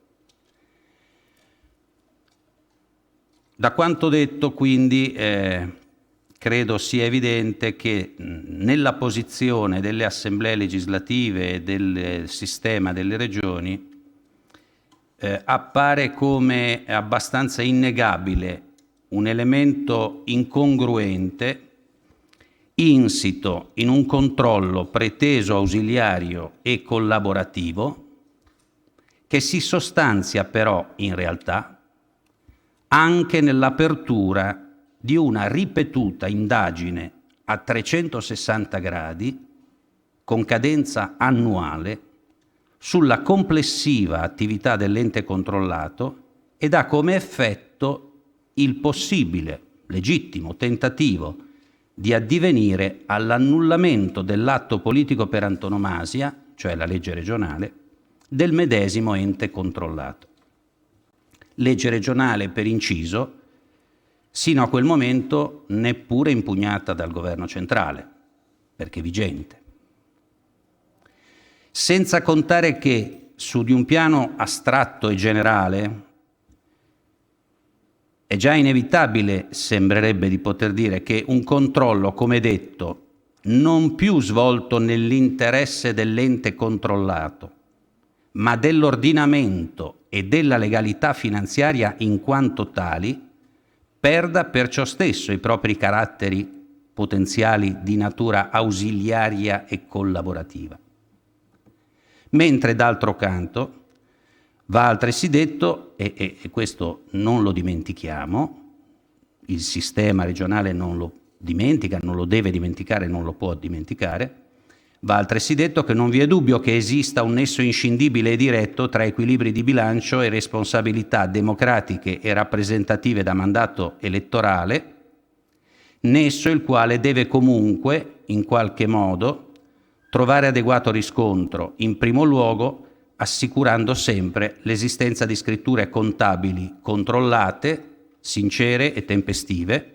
Da quanto detto, quindi, credo sia evidente che nella posizione delle assemblee legislative e del sistema delle regioni appare come abbastanza innegabile un elemento incongruente insito in un controllo preteso ausiliario e collaborativo che si sostanzia però in realtà anche nell'apertura di una ripetuta indagine a 360 gradi con cadenza annuale sulla complessiva attività dell'ente controllato ed ha come effetto il possibile, legittimo tentativo di addivenire all'annullamento dell'atto politico per antonomasia, cioè la legge regionale, del medesimo ente controllato. Legge regionale, per inciso, sino a quel momento neppure impugnata dal governo centrale, perché vigente. Senza contare che su di un piano astratto e generale è già inevitabile, sembrerebbe di poter dire, che un controllo, come detto, non più svolto nell'interesse dell'ente controllato, ma dell'ordinamento e della legalità finanziaria in quanto tali, perda perciò stesso i propri caratteri potenziali di natura ausiliaria e collaborativa. Mentre d'altro canto va altresì detto, e questo non lo dimentichiamo, il sistema regionale non lo dimentica, non lo deve dimenticare, non lo può dimenticare, va altresì detto che non vi è dubbio che esista un nesso inscindibile e diretto tra equilibri di bilancio e responsabilità democratiche e rappresentative da mandato elettorale, nesso il quale deve comunque, in qualche modo, trovare adeguato riscontro, in primo luogo assicurando sempre l'esistenza di scritture contabili controllate, sincere e tempestive,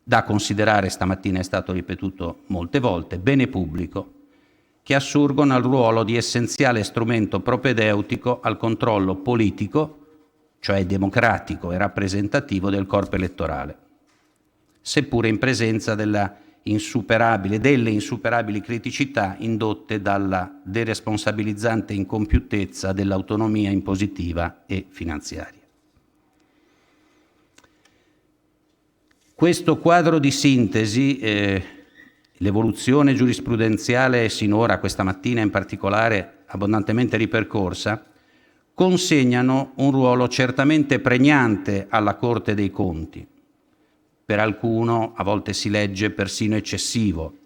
da considerare, stamattina è stato ripetuto molte volte, bene pubblico, che assurgono al ruolo di essenziale strumento propedeutico al controllo politico, cioè democratico e rappresentativo del corpo elettorale, seppure in presenza delle insuperabili criticità indotte dalla deresponsabilizzante incompiutezza dell'autonomia impositiva e finanziaria. Questo quadro di sintesi, l'evoluzione giurisprudenziale sinora, questa mattina in particolare abbondantemente ripercorsa, consegnano un ruolo certamente pregnante alla Corte dei Conti. Per alcuno a volte si legge persino eccessivo,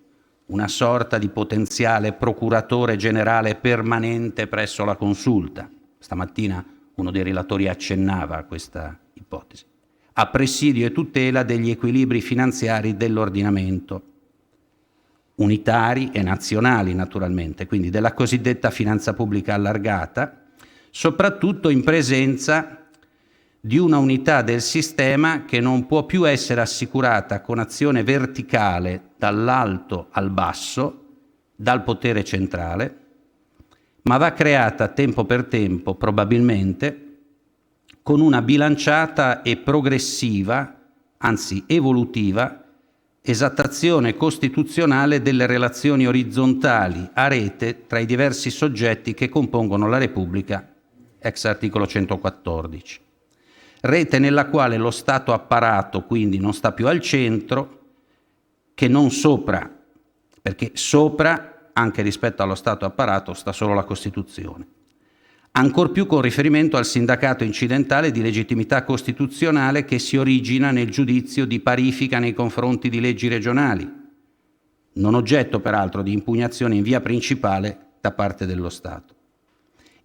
una sorta di potenziale procuratore generale permanente presso la Consulta. Stamattina uno dei relatori accennava a questa ipotesi, a presidio e tutela degli equilibri finanziari dell'ordinamento, unitari e nazionali naturalmente, quindi della cosiddetta finanza pubblica allargata, soprattutto in presenza di una unità del sistema che non può più essere assicurata con azione verticale dall'alto al basso, dal potere centrale, ma va creata tempo per tempo, probabilmente, con una bilanciata e progressiva, anzi evolutiva, esattazione costituzionale delle relazioni orizzontali a rete tra i diversi soggetti che compongono la Repubblica, ex articolo 114. Rete nella quale lo Stato apparato quindi non sta più al centro, che non sopra, perché sopra, anche rispetto allo Stato apparato, sta solo la Costituzione. Ancor più con riferimento al sindacato incidentale di legittimità costituzionale che si origina nel giudizio di parifica nei confronti di leggi regionali, non oggetto peraltro di impugnazione in via principale da parte dello Stato.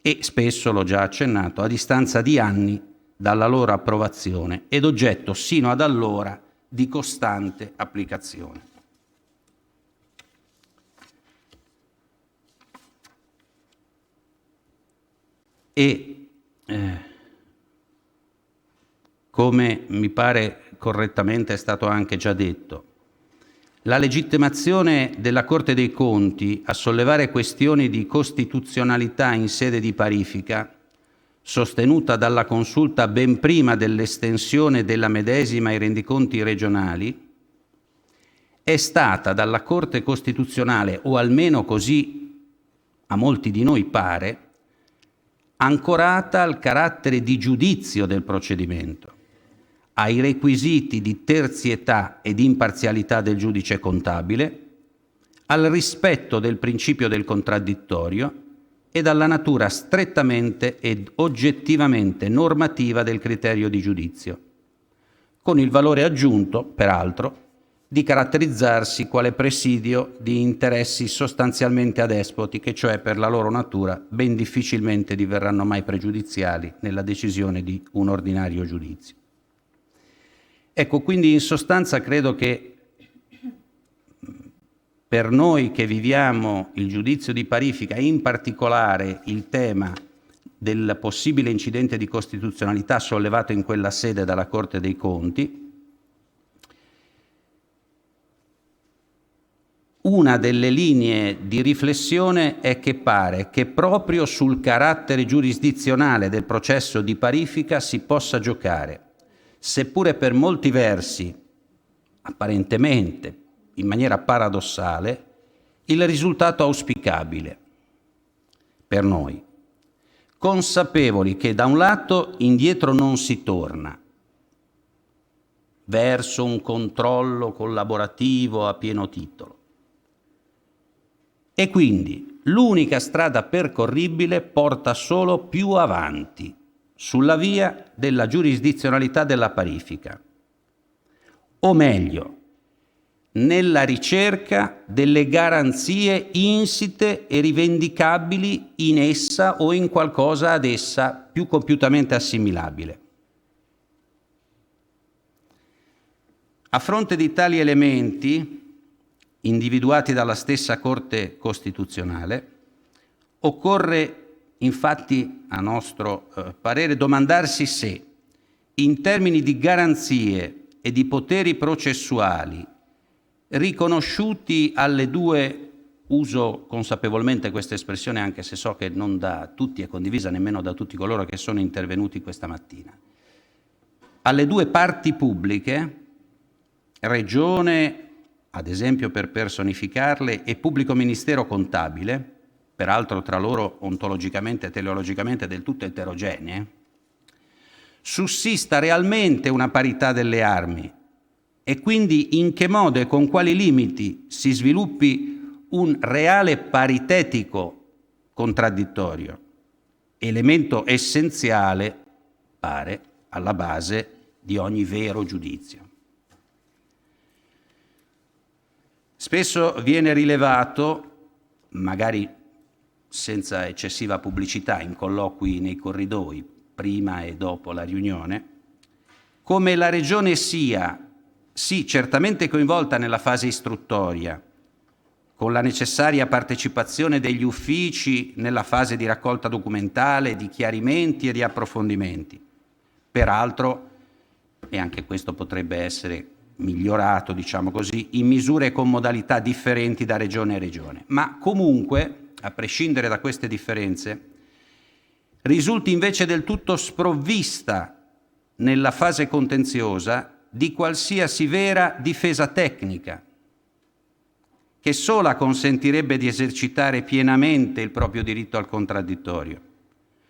E spesso, l'ho già accennato, a distanza di anni dalla loro approvazione ed oggetto sino ad allora di costante applicazione. E come mi pare correttamente è stato anche già detto, la legittimazione della Corte dei Conti a sollevare questioni di costituzionalità in sede di parifica, sostenuta dalla Consulta ben prima dell'estensione della medesima ai rendiconti regionali, è stata dalla Corte Costituzionale, o almeno così a molti di noi pare, ancorata al carattere di giudizio del procedimento, ai requisiti di terzietà ed imparzialità del giudice contabile, al rispetto del principio del contraddittorio ed alla natura strettamente ed oggettivamente normativa del criterio di giudizio, con il valore aggiunto, peraltro, di caratterizzarsi quale presidio di interessi sostanzialmente adespoti che, cioè per la loro natura, ben difficilmente diverranno mai pregiudiziali nella decisione di un ordinario giudizio. Ecco, quindi in sostanza credo che per noi che viviamo il giudizio di parifica e in particolare il tema del possibile incidente di costituzionalità sollevato in quella sede dalla Corte dei Conti, una delle linee di riflessione è che pare che proprio sul carattere giurisdizionale del processo di parifica si possa giocare, seppure per molti versi, apparentemente, in maniera paradossale, il risultato auspicabile per noi, consapevoli che da un lato indietro non si torna verso un controllo collaborativo a pieno titolo, e quindi l'unica strada percorribile porta solo più avanti sulla via della giurisdizionalità della parifica, o meglio, nella ricerca delle garanzie insite e rivendicabili in essa o in qualcosa ad essa più compiutamente assimilabile. A fronte di tali elementi, individuati dalla stessa Corte Costituzionale, occorre infatti, a nostro parere, domandarsi se, in termini di garanzie e di poteri processuali riconosciuti alle due, uso consapevolmente questa espressione anche se so che non da tutti è condivisa nemmeno da tutti coloro che sono intervenuti questa mattina, alle due parti pubbliche, Regione, ad esempio per personificarle, e pubblico ministero contabile, peraltro tra loro ontologicamente e teleologicamente del tutto eterogenee, sussista realmente una parità delle armi e quindi in che modo e con quali limiti si sviluppi un reale paritetico contraddittorio, elemento essenziale, pare, alla base di ogni vero giudizio. Spesso viene rilevato, magari senza eccessiva pubblicità, in colloqui nei corridoi, prima e dopo la riunione, come la Regione sia, sì, certamente coinvolta nella fase istruttoria, con la necessaria partecipazione degli uffici nella fase di raccolta documentale, di chiarimenti e di approfondimenti. Peraltro, e anche questo potrebbe essere migliorato, diciamo così, in misure e con modalità differenti da regione a regione. Ma comunque, a prescindere da queste differenze, risulti invece del tutto sprovvista nella fase contenziosa di qualsiasi vera difesa tecnica, che sola consentirebbe di esercitare pienamente il proprio diritto al contraddittorio,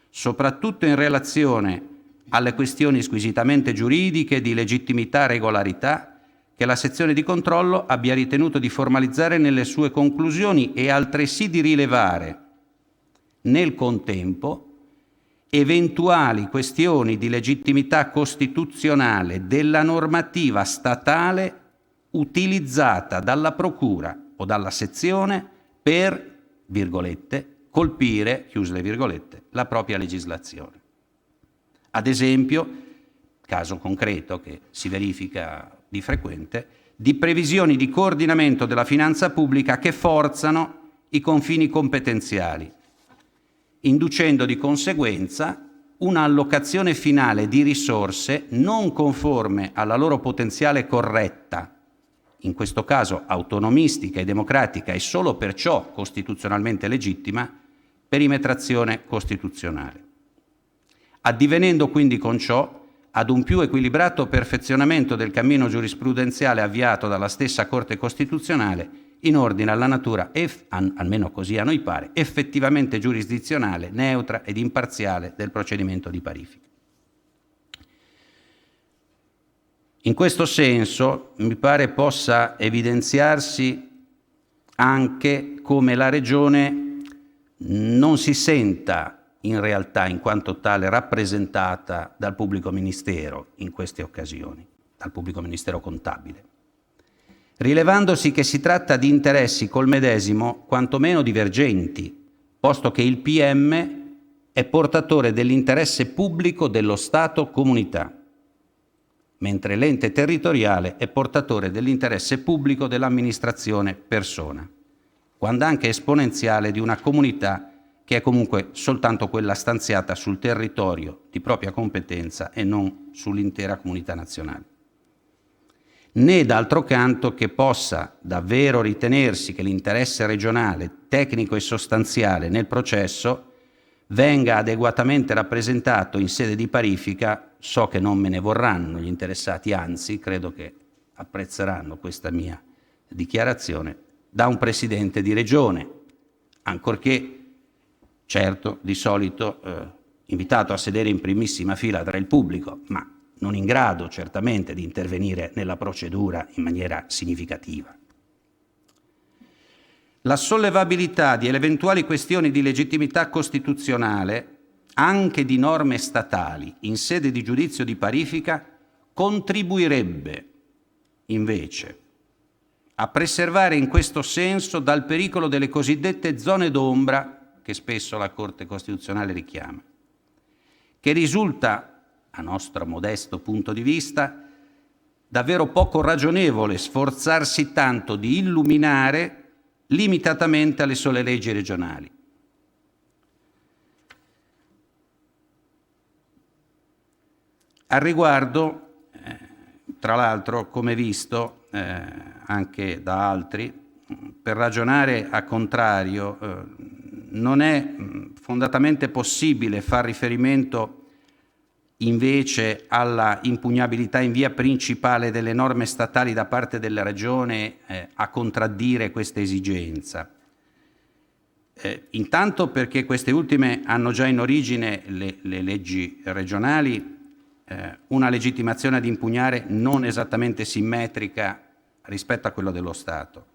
soprattutto in relazione alle questioni squisitamente giuridiche di legittimità e regolarità che la sezione di controllo abbia ritenuto di formalizzare nelle sue conclusioni e altresì di rilevare nel contempo eventuali questioni di legittimità costituzionale della normativa statale utilizzata dalla Procura o dalla sezione per, virgolette, colpire, chiuse le virgolette, la propria legislazione. Ad esempio, caso concreto che si verifica di frequente, di previsioni di coordinamento della finanza pubblica che forzano i confini competenziali, inducendo di conseguenza una allocazione finale di risorse non conforme alla loro potenziale corretta, in questo caso autonomistica e democratica e solo perciò costituzionalmente legittima, perimetrazione costituzionale, addivenendo quindi con ciò ad un più equilibrato perfezionamento del cammino giurisprudenziale avviato dalla stessa Corte Costituzionale in ordine alla natura, almeno così a noi pare, effettivamente giurisdizionale, neutra ed imparziale del procedimento di parifica. In questo senso mi pare possa evidenziarsi anche come la Regione non si senta in realtà in quanto tale rappresentata dal pubblico ministero in queste occasioni, dal pubblico ministero contabile, rilevandosi che si tratta di interessi col medesimo quantomeno divergenti, posto che il PM è portatore dell'interesse pubblico dello Stato comunità, mentre l'ente territoriale è portatore dell'interesse pubblico dell'amministrazione persona, quando anche esponenziale di una comunità che è comunque soltanto quella stanziata sul territorio di propria competenza e non sull'intera comunità nazionale. Né d'altro canto che possa davvero ritenersi che l'interesse regionale, tecnico e sostanziale nel processo venga adeguatamente rappresentato in sede di parifica. So che non me ne vorranno gli interessati, anzi credo che apprezzeranno questa mia dichiarazione, da un presidente di regione, ancorché certo di solito invitato a sedere in primissima fila tra il pubblico, ma non in grado certamente di intervenire nella procedura in maniera significativa. La sollevabilità di eventuali questioni di legittimità costituzionale, anche di norme statali, in sede di giudizio di parifica, contribuirebbe invece a preservare in questo senso dal pericolo delle cosiddette zone d'ombra che spesso la Corte Costituzionale richiama, che risulta, a nostro modesto punto di vista, davvero poco ragionevole sforzarsi tanto di illuminare limitatamente alle sole leggi regionali. Al riguardo, tra l'altro, come visto anche da altri, per ragionare a contrario, non è fondatamente possibile far riferimento invece alla impugnabilità in via principale delle norme statali da parte della Regione a contraddire questa esigenza. Intanto perché queste ultime hanno già in origine le leggi regionali una legittimazione ad impugnare non esattamente simmetrica rispetto a quello dello Stato,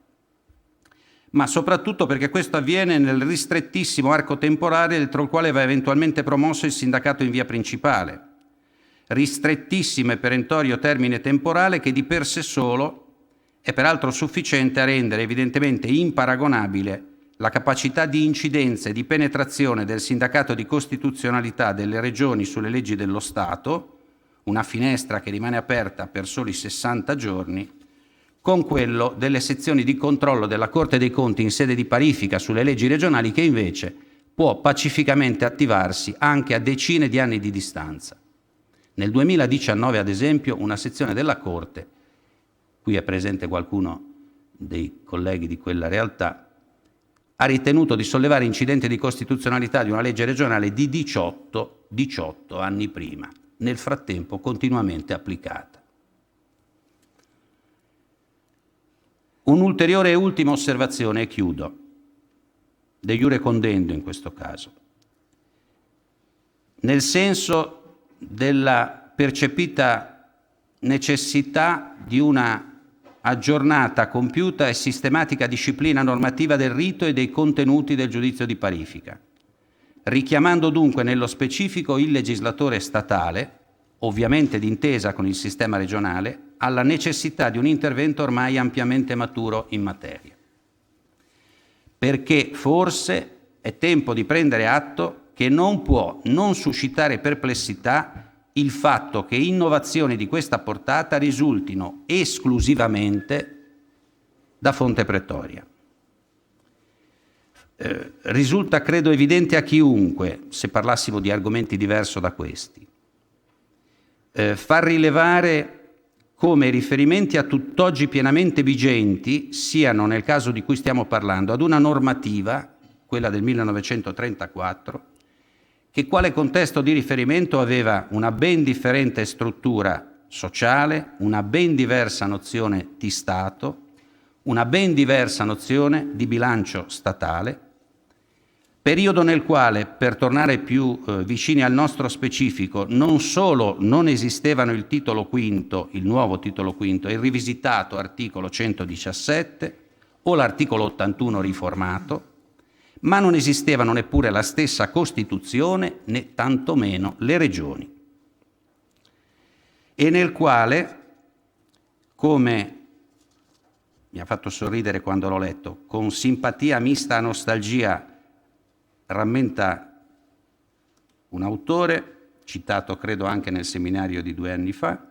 ma soprattutto perché questo avviene nel ristrettissimo arco temporale entro il quale va eventualmente promosso il sindacato in via principale, ristrettissimo e perentorio termine temporale che di per sé solo è peraltro sufficiente a rendere evidentemente imparagonabile la capacità di incidenza e di penetrazione del sindacato di costituzionalità delle regioni sulle leggi dello Stato, una finestra che rimane aperta per soli 60 giorni, con quello delle sezioni di controllo della Corte dei Conti in sede di parifica sulle leggi regionali, che invece può pacificamente attivarsi anche a decine di anni di distanza. Nel 2019, ad esempio, una sezione della Corte, qui è presente qualcuno dei colleghi di quella realtà, ha ritenuto di sollevare incidente di costituzionalità di una legge regionale di 18 anni prima, nel frattempo continuamente applicata. Un'ulteriore e ultima osservazione e chiudo, de iure condendo in questo caso, nel senso della percepita necessità di una aggiornata, compiuta e sistematica disciplina normativa del rito e dei contenuti del giudizio di parifica, richiamando dunque nello specifico il legislatore statale, ovviamente d'intesa con il sistema regionale, alla necessità di un intervento ormai ampiamente maturo in materia. Perché forse è tempo di prendere atto che non può non suscitare perplessità il fatto che innovazioni di questa portata risultino esclusivamente da fonte pretoria. Risulta, credo, evidente a chiunque, se parlassimo di argomenti diversi da questi, far rilevare come i riferimenti a tutt'oggi pienamente vigenti siano, nel caso di cui stiamo parlando, ad una normativa, quella del 1934, che quale contesto di riferimento aveva una ben differente struttura sociale, una ben diversa nozione di Stato, una ben diversa nozione di bilancio statale, periodo nel quale, per tornare più vicini al nostro specifico, non solo non esistevano il titolo quinto, il nuovo titolo quinto, e il rivisitato articolo 117 o l'articolo 81 riformato, ma non esistevano neppure la stessa Costituzione né tantomeno le regioni. E nel quale, come mi ha fatto sorridere quando l'ho letto, con simpatia mista a nostalgia, rammenta un autore, citato credo anche nel seminario di 2 anni fa,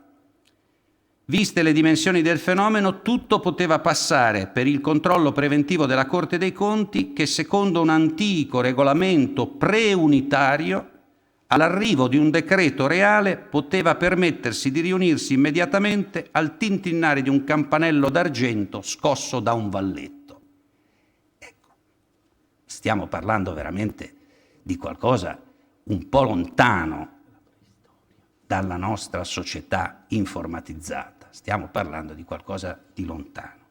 viste le dimensioni del fenomeno, tutto poteva passare per il controllo preventivo della Corte dei Conti che, secondo un antico regolamento preunitario, all'arrivo di un decreto reale poteva permettersi di riunirsi immediatamente al tintinnare di un campanello d'argento scosso da un valletto. Ecco, stiamo parlando veramente di qualcosa un po' lontano dalla nostra società informatizzata. Stiamo parlando di qualcosa di lontano.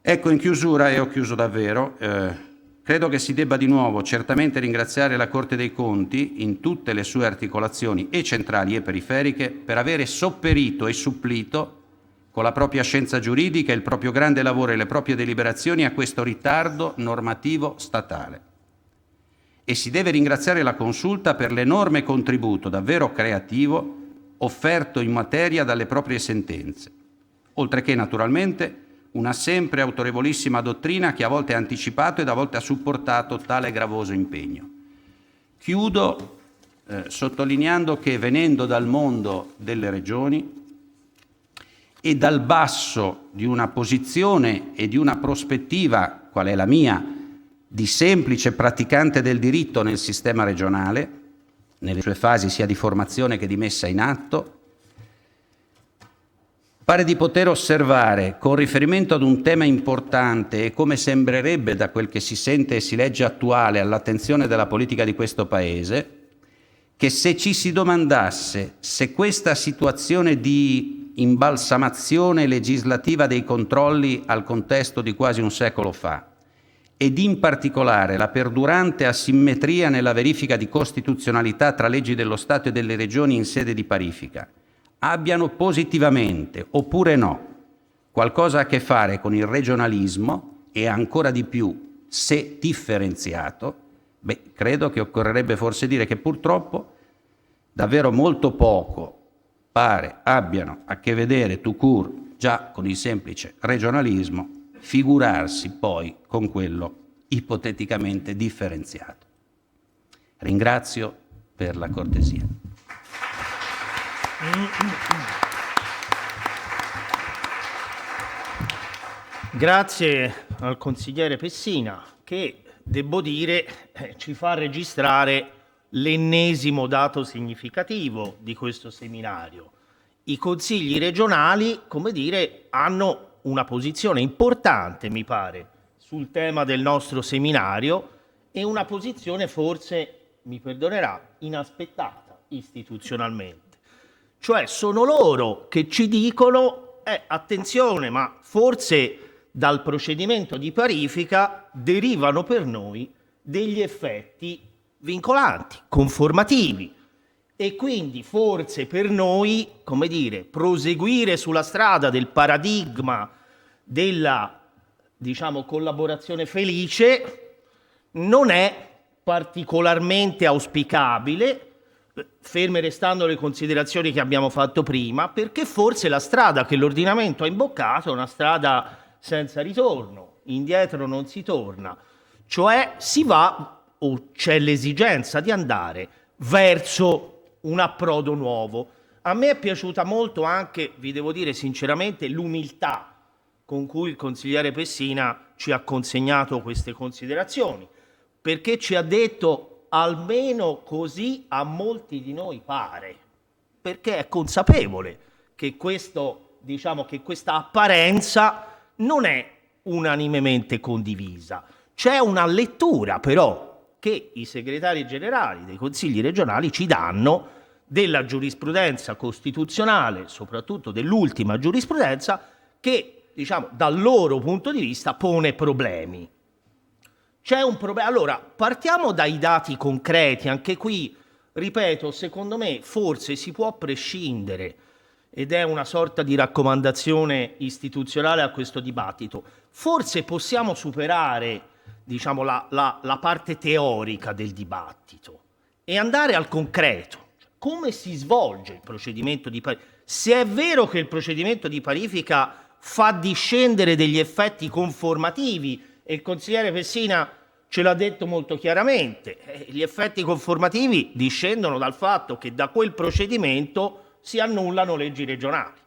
Ecco, in chiusura, e ho chiuso davvero, credo che si debba di nuovo certamente ringraziare la Corte dei Conti in tutte le sue articolazioni, e centrali e periferiche, per avere sopperito e supplito con la propria scienza giuridica, il proprio grande lavoro e le proprie deliberazioni a questo ritardo normativo statale. E si deve ringraziare la Consulta per l'enorme contributo davvero creativo offerto in materia dalle proprie sentenze, oltre che naturalmente una sempre autorevolissima dottrina che a volte ha anticipato ed a volte ha supportato tale gravoso impegno. Chiudo sottolineando che, venendo dal mondo delle regioni e dal basso di una posizione e di una prospettiva, qual è la mia, di semplice praticante del diritto nel sistema regionale, nelle sue fasi sia di formazione che di messa in atto, pare di poter osservare, con riferimento ad un tema importante e, come sembrerebbe da quel che si sente e si legge, attuale all'attenzione della politica di questo Paese, che se ci si domandasse se questa situazione di imbalsamazione legislativa dei controlli al contesto di quasi un secolo fa, ed in particolare la perdurante asimmetria nella verifica di costituzionalità tra leggi dello Stato e delle regioni in sede di parifica, abbiano positivamente, oppure no, qualcosa a che fare con il regionalismo, e ancora di più se differenziato, credo che occorrerebbe forse dire che purtroppo davvero molto poco pare abbiano a che vedere tout court già con il semplice regionalismo, figurarsi poi con quello ipoteticamente differenziato. Ringrazio per la cortesia. Grazie al consigliere Pessina che, devo dire, ci fa registrare l'ennesimo dato significativo di questo seminario. I consigli regionali, come dire, hanno una posizione importante, mi pare, sul tema del nostro seminario, e una posizione forse, mi perdonerà, inaspettata istituzionalmente. Cioè sono loro che ci dicono attenzione, ma forse dal procedimento di parifica derivano per noi degli effetti vincolanti, conformativi, e quindi forse per noi, come dire, proseguire sulla strada del paradigma della, diciamo, collaborazione felice non è particolarmente auspicabile, ferme restando le considerazioni che abbiamo fatto prima, perché forse la strada che l'ordinamento ha imboccato è una strada senza ritorno, indietro non si torna, cioè si va, o c'è l'esigenza di andare verso un approdo nuovo. A me è piaciuta molto anche, vi devo dire sinceramente, l'umiltà con cui il consigliere Pessina ci ha consegnato queste considerazioni, perché ci ha detto, almeno così a molti di noi pare, perché è consapevole che questo, diciamo, che questa apparenza non è unanimemente condivisa. C'è una lettura però che i segretari generali dei consigli regionali ci danno della giurisprudenza costituzionale, soprattutto dell'ultima giurisprudenza, che, diciamo, dal loro punto di vista pone problemi. C'è un problema. Allora, partiamo dai dati concreti. Anche qui, ripeto, secondo me forse si può prescindere, ed è una sorta di raccomandazione istituzionale a questo dibattito, forse possiamo superare, diciamo, la parte teorica del dibattito e andare al concreto. Come si svolge il procedimento di parifica? Se è vero che il procedimento di parifica fa discendere degli effetti conformativi, e il consigliere Pessina ce l'ha detto molto chiaramente, gli effetti conformativi discendono dal fatto che da quel procedimento si annullano leggi regionali.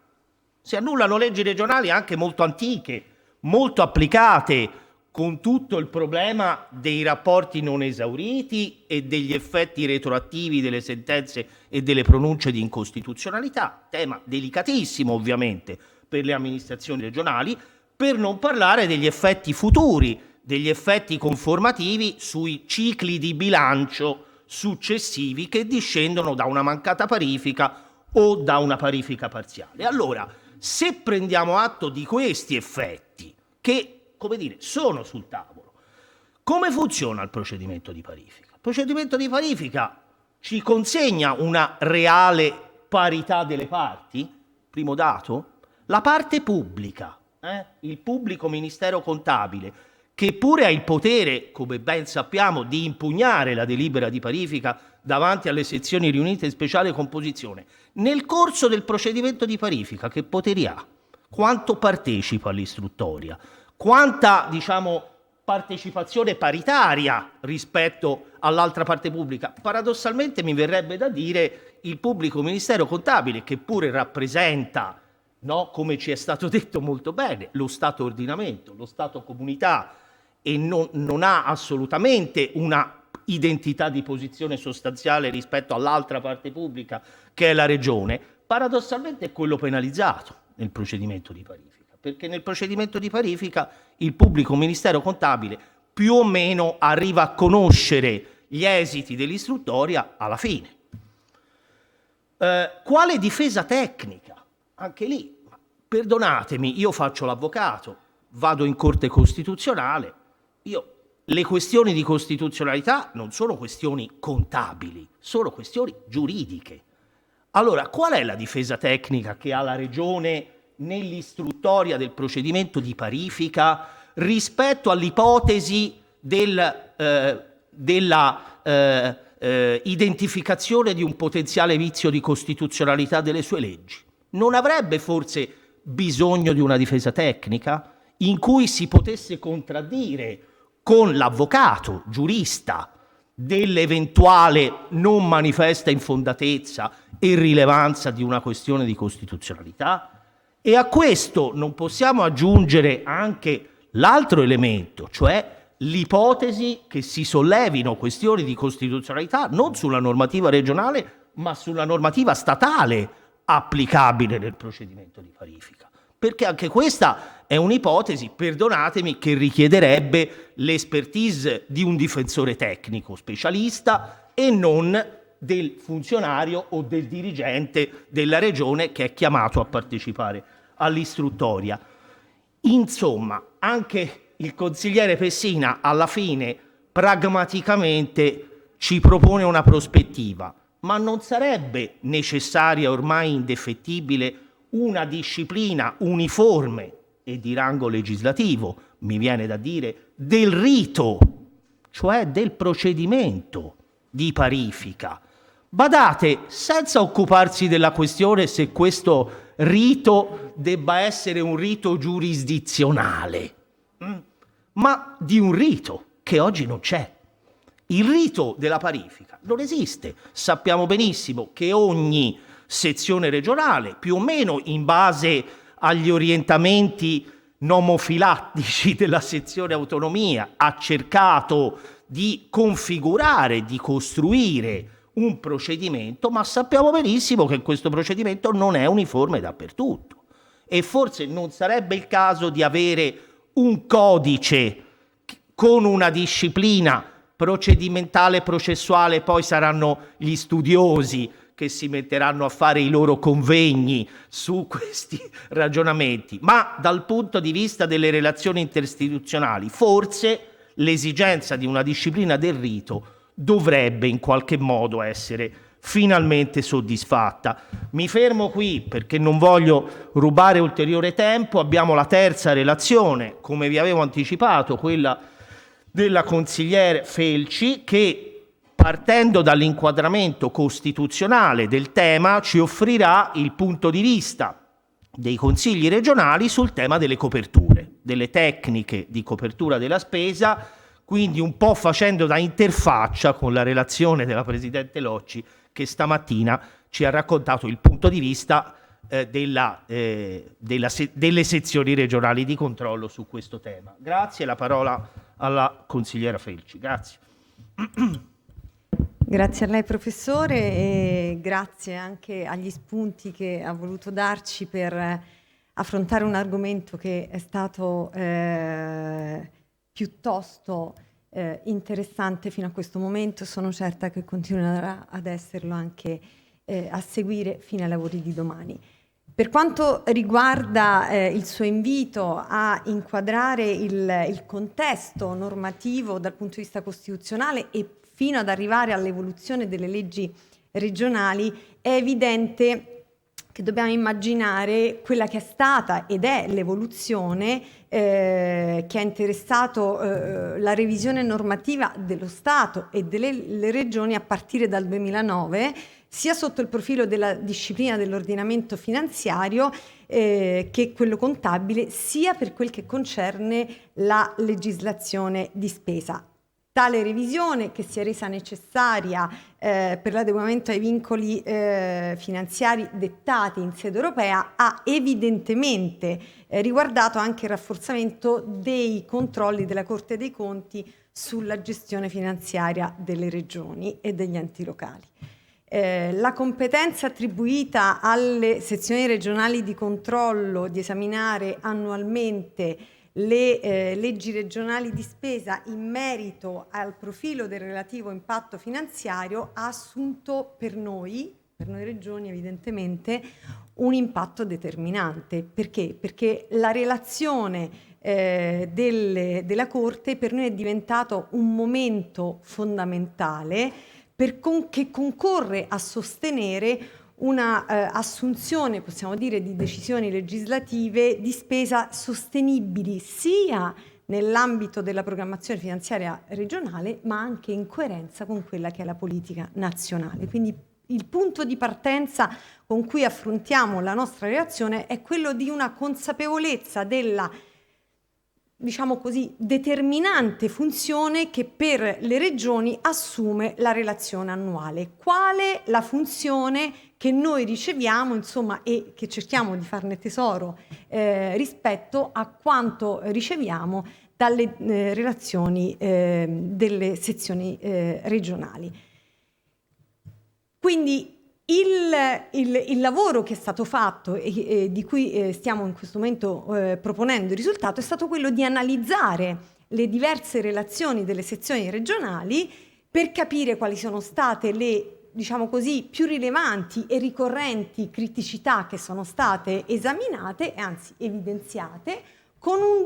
Si annullano leggi regionali anche molto antiche, molto applicate, con tutto il problema dei rapporti non esauriti e degli effetti retroattivi delle sentenze e delle pronunce di incostituzionalità, tema delicatissimo ovviamente per le amministrazioni regionali, per non parlare degli effetti futuri, degli effetti conformativi sui cicli di bilancio successivi che discendono da una mancata parifica o da una parifica parziale. Allora, se prendiamo atto di questi effetti che, come dire, sono sul tavolo, come funziona il procedimento di parifica? Il procedimento di parifica ci consegna una reale parità delle parti? Primo dato, la parte pubblica, il pubblico ministero contabile, che pure ha il potere, come ben sappiamo, di impugnare la delibera di parifica davanti alle sezioni riunite in speciale composizione, nel corso del procedimento di parifica che poteri ha? Quanto partecipa all'istruttoria? Quanta, diciamo, partecipazione paritaria rispetto all'altra parte pubblica? Paradossalmente mi verrebbe da dire il pubblico ministero contabile, che pure rappresenta, no, come ci è stato detto molto bene, lo Stato ordinamento, lo Stato comunità, e non ha assolutamente una identità di posizione sostanziale rispetto all'altra parte pubblica che è la regione, paradossalmente è quello penalizzato nel procedimento di parifica, perché nel procedimento di parifica il pubblico ministero contabile più o meno arriva a conoscere gli esiti dell'istruttoria alla fine. Quale difesa tecnica? Anche lì, perdonatemi, io faccio l'avvocato, vado in Corte Costituzionale, le questioni di costituzionalità non sono questioni contabili, sono questioni giuridiche. Allora, qual è la difesa tecnica che ha la Regione nell'istruttoria del procedimento di parifica rispetto all'ipotesi della identificazione di un potenziale vizio di costituzionalità delle sue leggi? Non avrebbe forse bisogno di una difesa tecnica in cui si potesse contraddire con l'avvocato, giurista, dell'eventuale non manifesta infondatezza e rilevanza di una questione di costituzionalità? E a questo non possiamo aggiungere anche l'altro elemento, cioè l'ipotesi che si sollevino questioni di costituzionalità non sulla normativa regionale, ma sulla normativa statale applicabile nel procedimento di parifica. Perché anche questa è un'ipotesi, perdonatemi, che richiederebbe l'espertise di un difensore tecnico specialista e non del funzionario o del dirigente della regione che è chiamato a partecipare all'istruttoria. Insomma, anche il consigliere Pessina alla fine pragmaticamente ci propone una prospettiva, ma non sarebbe necessaria, ormai indefettibile, una disciplina uniforme e di rango legislativo, mi viene da dire, del rito, cioè del procedimento di parifica? Badate, senza occuparsi della questione se questo rito debba essere un rito giurisdizionale, ma di un rito che oggi non c'è. Il rito della parifica non esiste. Sappiamo benissimo che ogni sezione regionale, più o meno in base agli orientamenti nomofilattici della sezione autonomia, ha cercato di configurare, di costruire un procedimento, ma sappiamo benissimo che questo procedimento non è uniforme dappertutto. E forse non sarebbe il caso di avere un codice con una disciplina procedimentale, processuale, poi saranno gli studiosi che si metteranno a fare i loro convegni su questi ragionamenti, ma dal punto di vista delle relazioni interistituzionali, forse l'esigenza di una disciplina del rito dovrebbe in qualche modo essere finalmente soddisfatta. Mi fermo qui perché non voglio rubare ulteriore tempo. Abbiamo la terza relazione, come vi avevo anticipato, quella della consigliere Felci, che partendo dall'inquadramento costituzionale del tema ci offrirà il punto di vista dei consigli regionali sul tema delle coperture, delle tecniche di copertura della spesa, quindi un po' facendo da interfaccia con la relazione della Presidente Locci, che stamattina ci ha raccontato il punto di vista delle sezioni regionali di controllo su questo tema. Grazie, la parola alla consigliera Felci. Grazie. Grazie a lei professore e grazie anche agli spunti che ha voluto darci per affrontare un argomento che è stato piuttosto interessante fino a questo momento. Sono certa che continuerà ad esserlo anche a seguire fino ai lavori di domani. Per quanto riguarda il suo invito a inquadrare il contesto normativo dal punto di vista costituzionale e fino ad arrivare all'evoluzione delle leggi regionali, è evidente che dobbiamo immaginare quella che è stata ed è l'evoluzione che ha interessato la revisione normativa dello Stato e delle regioni a partire dal 2009, sia sotto il profilo della disciplina dell'ordinamento finanziario che quello contabile, sia per quel che concerne la legislazione di spesa. Tale revisione, che si è resa necessaria per l'adeguamento ai vincoli finanziari dettati in sede europea, ha evidentemente riguardato anche il rafforzamento dei controlli della Corte dei Conti sulla gestione finanziaria delle regioni e degli enti locali. La competenza attribuita alle sezioni regionali di controllo di esaminare annualmente le leggi regionali di spesa in merito al profilo del relativo impatto finanziario ha assunto per noi regioni evidentemente, un impatto determinante. Perché? Perché la relazione della Corte per noi è diventato un momento fondamentale che concorre a sostenere una assunzione, possiamo dire, di decisioni legislative di spesa sostenibili sia nell'ambito della programmazione finanziaria regionale, ma anche in coerenza con quella che è la politica nazionale. Quindi il punto di partenza con cui affrontiamo la nostra relazione è quello di una consapevolezza della, diciamo così, determinante funzione che per le regioni assume la relazione annuale. Quale la funzione che noi riceviamo, insomma, e che cerchiamo di farne tesoro rispetto a quanto riceviamo dalle relazioni delle sezioni regionali. Quindi il lavoro che è stato fatto e di cui stiamo in questo momento proponendo il risultato è stato quello di analizzare le diverse relazioni delle sezioni regionali per capire quali sono state le diciamo così, più rilevanti e ricorrenti criticità che sono state esaminate e anzi evidenziate con una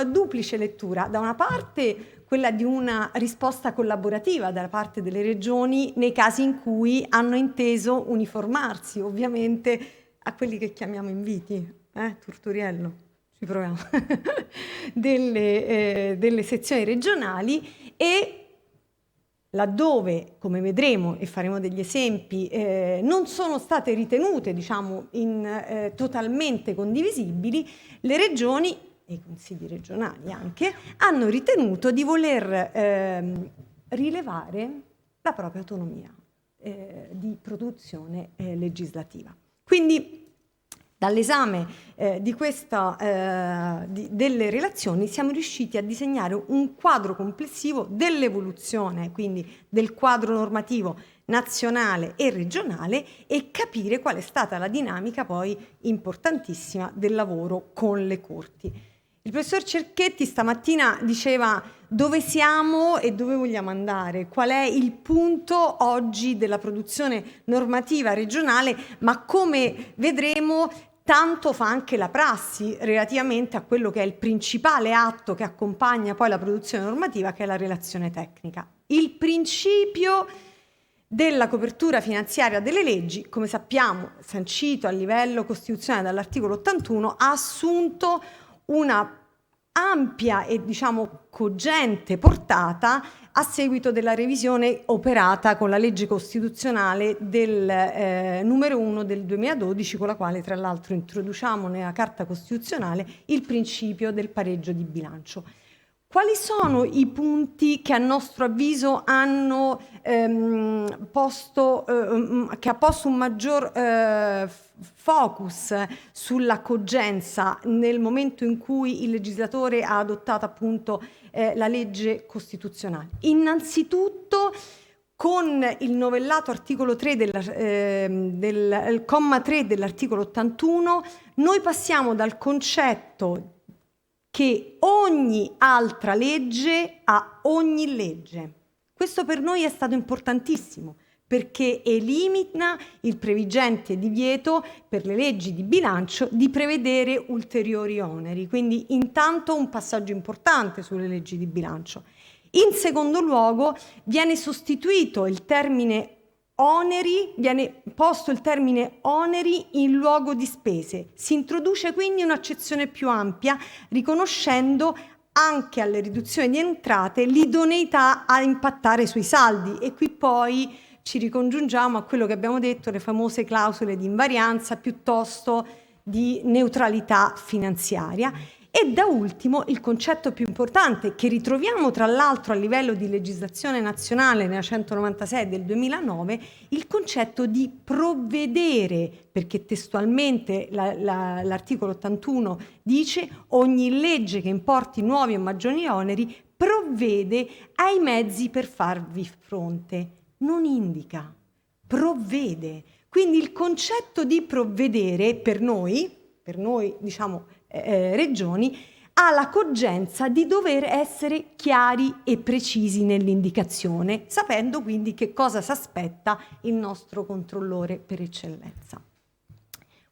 duplice lettura. Da una parte quella di una risposta collaborativa da parte delle regioni nei casi in cui hanno inteso uniformarsi, ovviamente a quelli che chiamiamo inviti, Turturiello, ci proviamo, delle sezioni regionali, e laddove, come vedremo e faremo degli esempi, non sono state ritenute, diciamo, totalmente condivisibili, le regioni e i consigli regionali anche hanno ritenuto di voler rilevare la propria autonomia di produzione legislativa. Quindi dall'esame delle relazioni siamo riusciti a disegnare un quadro complessivo dell'evoluzione, quindi del quadro normativo nazionale e regionale, e capire qual è stata la dinamica poi importantissima del lavoro con le corti. Il professor Cerchetti stamattina diceva dove siamo e dove vogliamo andare, qual è il punto oggi della produzione normativa regionale, ma come vedremo tanto fa anche la prassi relativamente a quello che è il principale atto che accompagna poi la produzione normativa, che è la relazione tecnica. Il principio della copertura finanziaria delle leggi, come sappiamo, sancito a livello costituzionale dall'articolo 81, ha assunto una ampia e diciamo cogente portata a seguito della revisione operata con la legge costituzionale del numero 1 del 2012, con la quale tra l'altro introduciamo nella Carta Costituzionale il principio del pareggio di bilancio. Quali sono i punti che a nostro avviso hanno posto un maggior focus sulla cogenza nel momento in cui il legislatore ha adottato appunto la legge costituzionale? Innanzitutto con il novellato articolo 3 del comma 3 dell'articolo 81 noi passiamo dal concetto che ogni altra legge ha ogni legge. Questo per noi è stato importantissimo perché elimina il previgente divieto per le leggi di bilancio di prevedere ulteriori oneri. Quindi intanto un passaggio importante sulle leggi di bilancio. In secondo luogo viene sostituito il termine oneri, viene posto il termine oneri in luogo di spese. Si introduce quindi un'accezione più ampia, riconoscendo anche alle riduzioni di entrate l'idoneità a impattare sui saldi. E qui poi ci ricongiungiamo a quello che abbiamo detto, le famose clausole di invarianza piuttosto di neutralità finanziaria. E da ultimo il concetto più importante, che ritroviamo tra l'altro a livello di legislazione nazionale nella 196 del 2009, il concetto di provvedere, perché testualmente l'articolo 81 dice ogni legge che importi nuovi o maggiori oneri provvede ai mezzi per farvi fronte. Non indica, provvede. Quindi il concetto di provvedere per noi diciamo regioni, ha la cogenza di dover essere chiari e precisi nell'indicazione, sapendo quindi che cosa si aspetta il nostro controllore per eccellenza.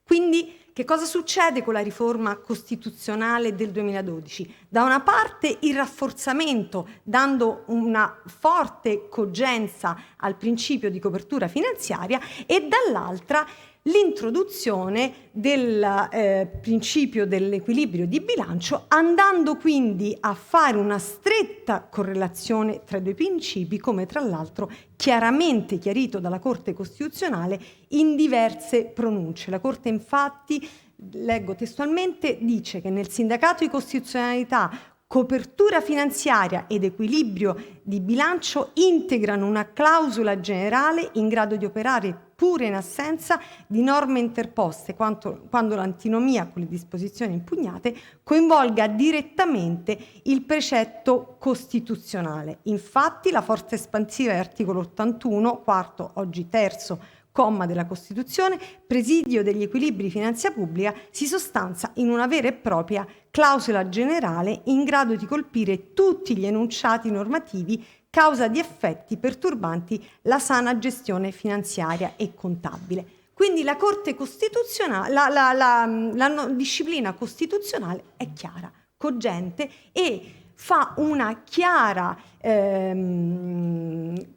Quindi che cosa succede con la riforma costituzionale del 2012? Da una parte il rafforzamento, dando una forte cogenza al principio di copertura finanziaria, e dall'altra l'introduzione del principio dell'equilibrio di bilancio, andando quindi a fare una stretta correlazione tra i due principi, come tra l'altro chiaramente chiarito dalla Corte Costituzionale in diverse pronunce. La Corte infatti, leggo testualmente, dice che nel sindacato di costituzionalità copertura finanziaria ed equilibrio di bilancio integrano una clausola generale in grado di operare pure in assenza di norme interposte quando l'antinomia con le disposizioni impugnate coinvolga direttamente il precetto costituzionale. Infatti la forza espansiva dell'articolo 81, quarto, oggi terzo, comma della Costituzione, presidio degli equilibri di finanza pubblica, si sostanza in una vera e propria clausola generale in grado di colpire tutti gli enunciati normativi causa di effetti perturbanti la sana gestione finanziaria e contabile. Quindi la Corte Costituzionale, la disciplina costituzionale è chiara, cogente e fa una chiara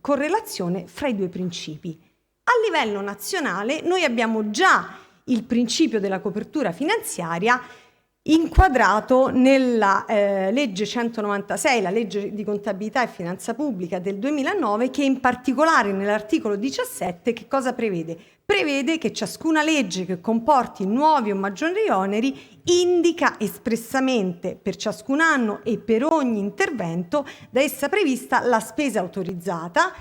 correlazione fra i due principi. A livello nazionale noi abbiamo già il principio della copertura finanziaria inquadrato nella legge 196, la legge di contabilità e finanza pubblica del 2009, che in particolare nell'articolo 17 che cosa prevede? Prevede che ciascuna legge che comporti nuovi o maggiori oneri indica espressamente per ciascun anno e per ogni intervento da essa prevista la spesa autorizzata,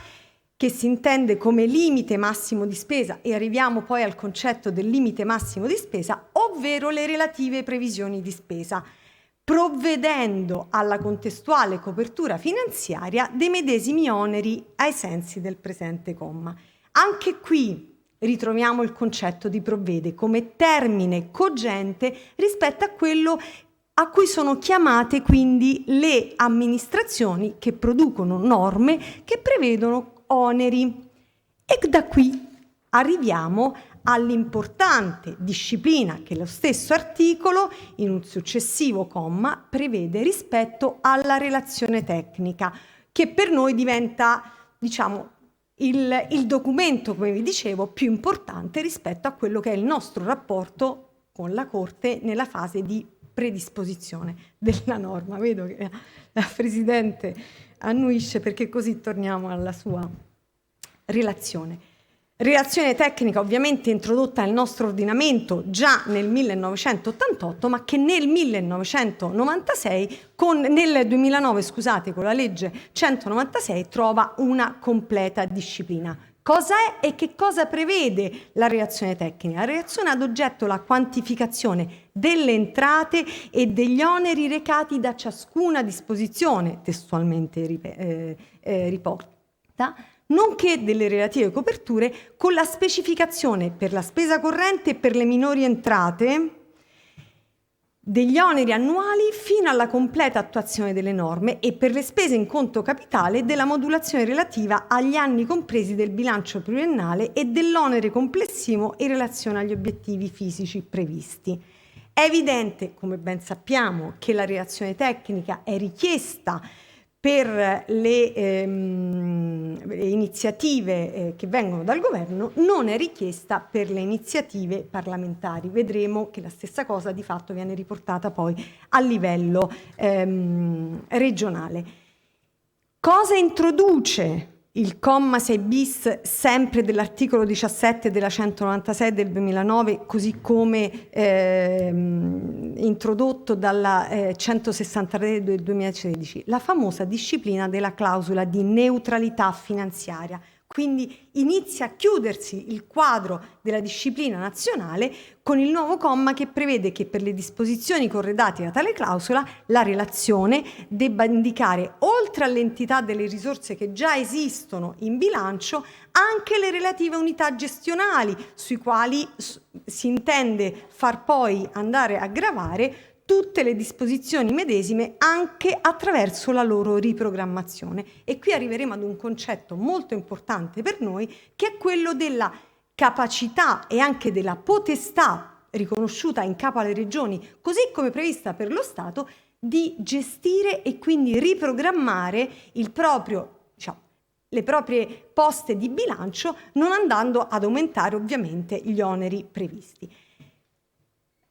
che si intende come limite massimo di spesa, e arriviamo poi al concetto del limite massimo di spesa, ovvero le relative previsioni di spesa, provvedendo alla contestuale copertura finanziaria dei medesimi oneri ai sensi del presente comma. Anche qui ritroviamo il concetto di provvede come termine cogente rispetto a quello a cui sono chiamate quindi le amministrazioni che producono norme che prevedono oneri. E da qui arriviamo all'importante disciplina che lo stesso articolo, in un successivo comma, prevede rispetto alla relazione tecnica, che per noi diventa, diciamo, il documento, come vi dicevo, più importante rispetto a quello che è il nostro rapporto con la Corte nella fase di predisposizione della norma. Vedo che la Presidente annuisce, perché così torniamo alla sua relazione. Relazione tecnica ovviamente introdotta nel nostro ordinamento già nel 1988, ma che nel 2009, con la legge 196 trova una completa disciplina. Cosa è e che cosa prevede la relazione tecnica? La relazione ha ad oggetto la quantificazione delle entrate e degli oneri recati da ciascuna disposizione, testualmente riporta, nonché delle relative coperture, con la specificazione per la spesa corrente e per le minori entrate degli oneri annuali fino alla completa attuazione delle norme, e per le spese in conto capitale della modulazione relativa agli anni compresi del bilancio pluriennale e dell'onere complessivo in relazione agli obiettivi fisici previsti. È evidente, come ben sappiamo, che la relazione tecnica è richiesta per le iniziative che vengono dal governo, non è richiesta per le iniziative parlamentari. Vedremo che la stessa cosa di fatto viene riportata poi a livello regionale. Cosa introduce il comma 6 bis sempre dell'articolo 17 della 196 del 2009, così come introdotto dalla 163 del 2016, la famosa disciplina della clausola di neutralità finanziaria. Quindi inizia a chiudersi il quadro della disciplina nazionale con il nuovo comma che prevede che per le disposizioni corredate da tale clausola la relazione debba indicare, oltre all'entità delle risorse che già esistono in bilancio, anche le relative unità gestionali sui quali si intende far poi andare a gravare tutte le disposizioni medesime anche attraverso la loro riprogrammazione. E qui arriveremo ad un concetto molto importante per noi, che è quello della capacità e anche della potestà riconosciuta in capo alle regioni, così come prevista per lo Stato, di gestire e quindi riprogrammare il proprio, le proprie poste di bilancio, non andando ad aumentare ovviamente gli oneri previsti.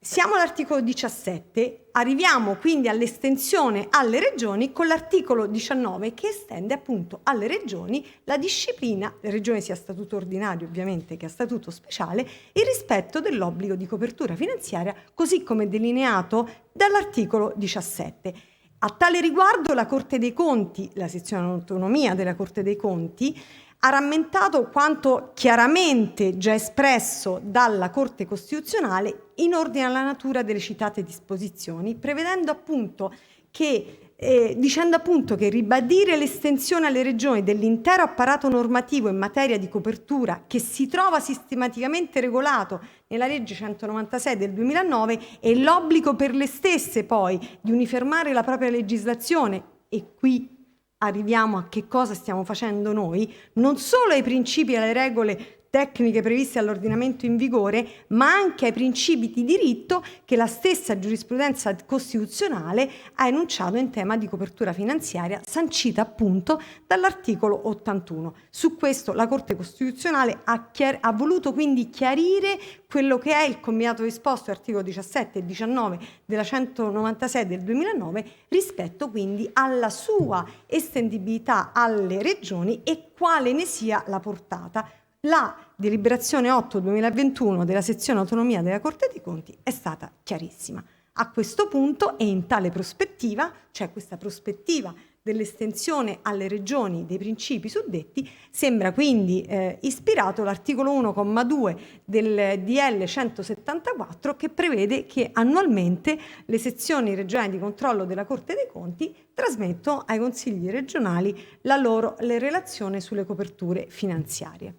Siamo all'articolo 17, arriviamo quindi all'estensione alle regioni con l'articolo 19 che estende appunto alle regioni la disciplina, regione sia a statuto ordinario ovviamente che a statuto speciale, il rispetto dell'obbligo di copertura finanziaria così come delineato dall'articolo 17. A tale riguardo la Corte dei Conti, la sezione autonomia della Corte dei Conti, ha rammentato quanto chiaramente già espresso dalla Corte Costituzionale in ordine alla natura delle citate disposizioni, prevedendo appunto che, dicendo appunto che ribadire l'estensione alle regioni dell'intero apparato normativo in materia di copertura che si trova sistematicamente regolato nella legge 196 del 2009 e l'obbligo per le stesse poi di uniformare la propria legislazione, e qui arriviamo a che cosa stiamo facendo noi, non solo ai principi e alle regole tecniche previste dall'ordinamento in vigore, ma anche ai principi di diritto che la stessa giurisprudenza costituzionale ha enunciato in tema di copertura finanziaria, sancita appunto dall'articolo 81. Su questo la Corte Costituzionale ha voluto quindi chiarire quello che è il combinato disposto articolo 17 e 19 della 196 del 2009 rispetto quindi alla sua estendibilità alle regioni e quale ne sia la portata. La deliberazione 8/2021 della sezione autonomia della Corte dei Conti è stata chiarissima. A questo punto e in tale prospettiva, cioè questa prospettiva dell'estensione alle regioni dei principi suddetti, sembra quindi ispirato l'articolo 1,2 del DL 174 che prevede che annualmente le sezioni regionali di controllo della Corte dei Conti trasmettono ai consigli regionali le relazioni sulle coperture finanziarie.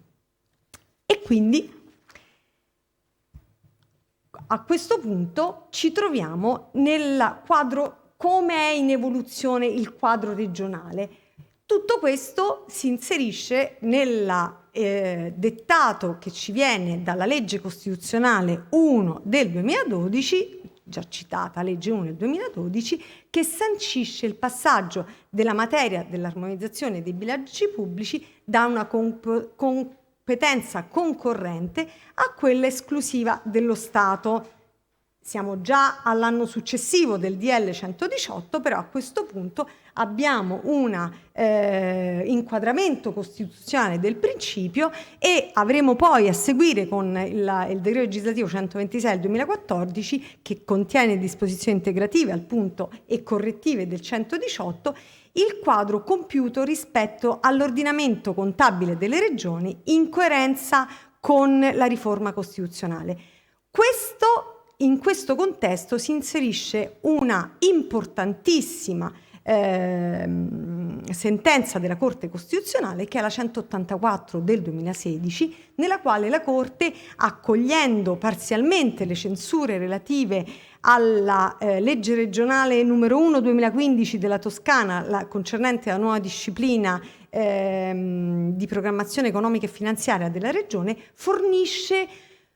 E quindi a questo punto ci troviamo nel quadro, come è in evoluzione il quadro regionale. Tutto questo si inserisce nel dettato che ci viene dalla legge costituzionale 1 del 2012, già citata legge 1 del 2012, che sancisce il passaggio della materia dell'armonizzazione dei bilanci pubblici da una competenza concorrente a quella esclusiva dello Stato. Siamo già all'anno successivo del DL 118, però a questo punto abbiamo un inquadramento costituzionale del principio e avremo poi a seguire con il decreto legislativo 126 del 2014 che contiene disposizioni integrative al punto e correttive del 118, il quadro compiuto rispetto all'ordinamento contabile delle regioni in coerenza con la riforma costituzionale. In questo contesto si inserisce una importantissima sentenza della Corte Costituzionale che è la 184 del 2016, nella quale la Corte, accogliendo parzialmente le censure relative alla legge regionale numero 1 2015 della Toscana, concernente la nuova disciplina di programmazione economica e finanziaria della regione, fornisce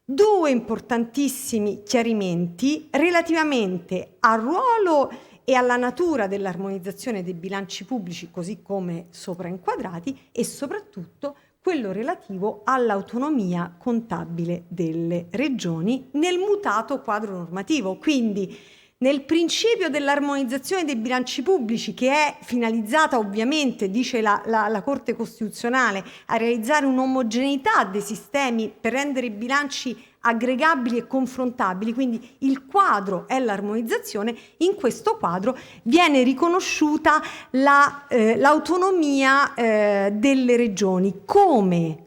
due importantissimi chiarimenti relativamente al ruolo e alla natura dell'armonizzazione dei bilanci pubblici, così come sopra inquadrati, e soprattutto quello relativo all'autonomia contabile delle regioni nel mutato quadro normativo. Quindi nel principio dell'armonizzazione dei bilanci pubblici, che è finalizzata ovviamente, dice la Corte Costituzionale, a realizzare un'omogeneità dei sistemi per rendere i bilanci aggregabili e confrontabili, quindi il quadro è l'armonizzazione, in questo quadro viene riconosciuta l'autonomia delle regioni. Come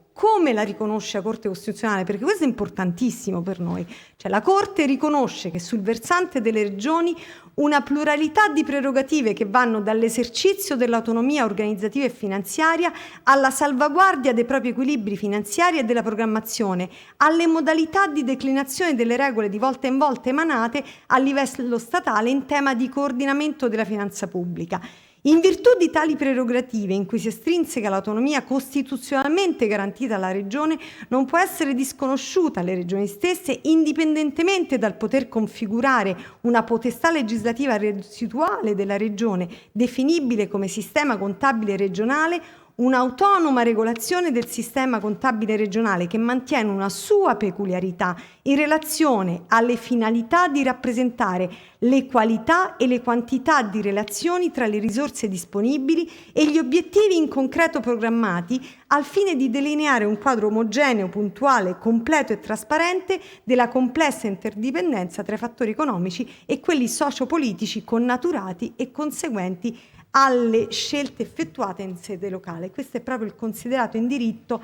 la riconosce la Corte Costituzionale? Perché questo è importantissimo per noi. Cioè la Corte riconosce che sul versante delle regioni una pluralità di prerogative che vanno dall'esercizio dell'autonomia organizzativa e finanziaria alla salvaguardia dei propri equilibri finanziari e della programmazione, alle modalità di declinazione delle regole di volta in volta emanate a livello statale in tema di coordinamento della finanza pubblica. In virtù di tali prerogative, in cui si estrinseca l'autonomia costituzionalmente garantita alla Regione, non può essere disconosciuta alle Regioni stesse, indipendentemente dal poter configurare una potestà legislativa residuale della Regione, definibile come sistema contabile regionale, un'autonoma regolazione del sistema contabile regionale che mantiene una sua peculiarità in relazione alle finalità di rappresentare le qualità e le quantità di relazioni tra le risorse disponibili e gli obiettivi in concreto programmati al fine di delineare un quadro omogeneo, puntuale, completo e trasparente della complessa interdipendenza tra i fattori economici e quelli sociopolitici connaturati e conseguenti alle scelte effettuate in sede locale. Questo è proprio il considerato in diritto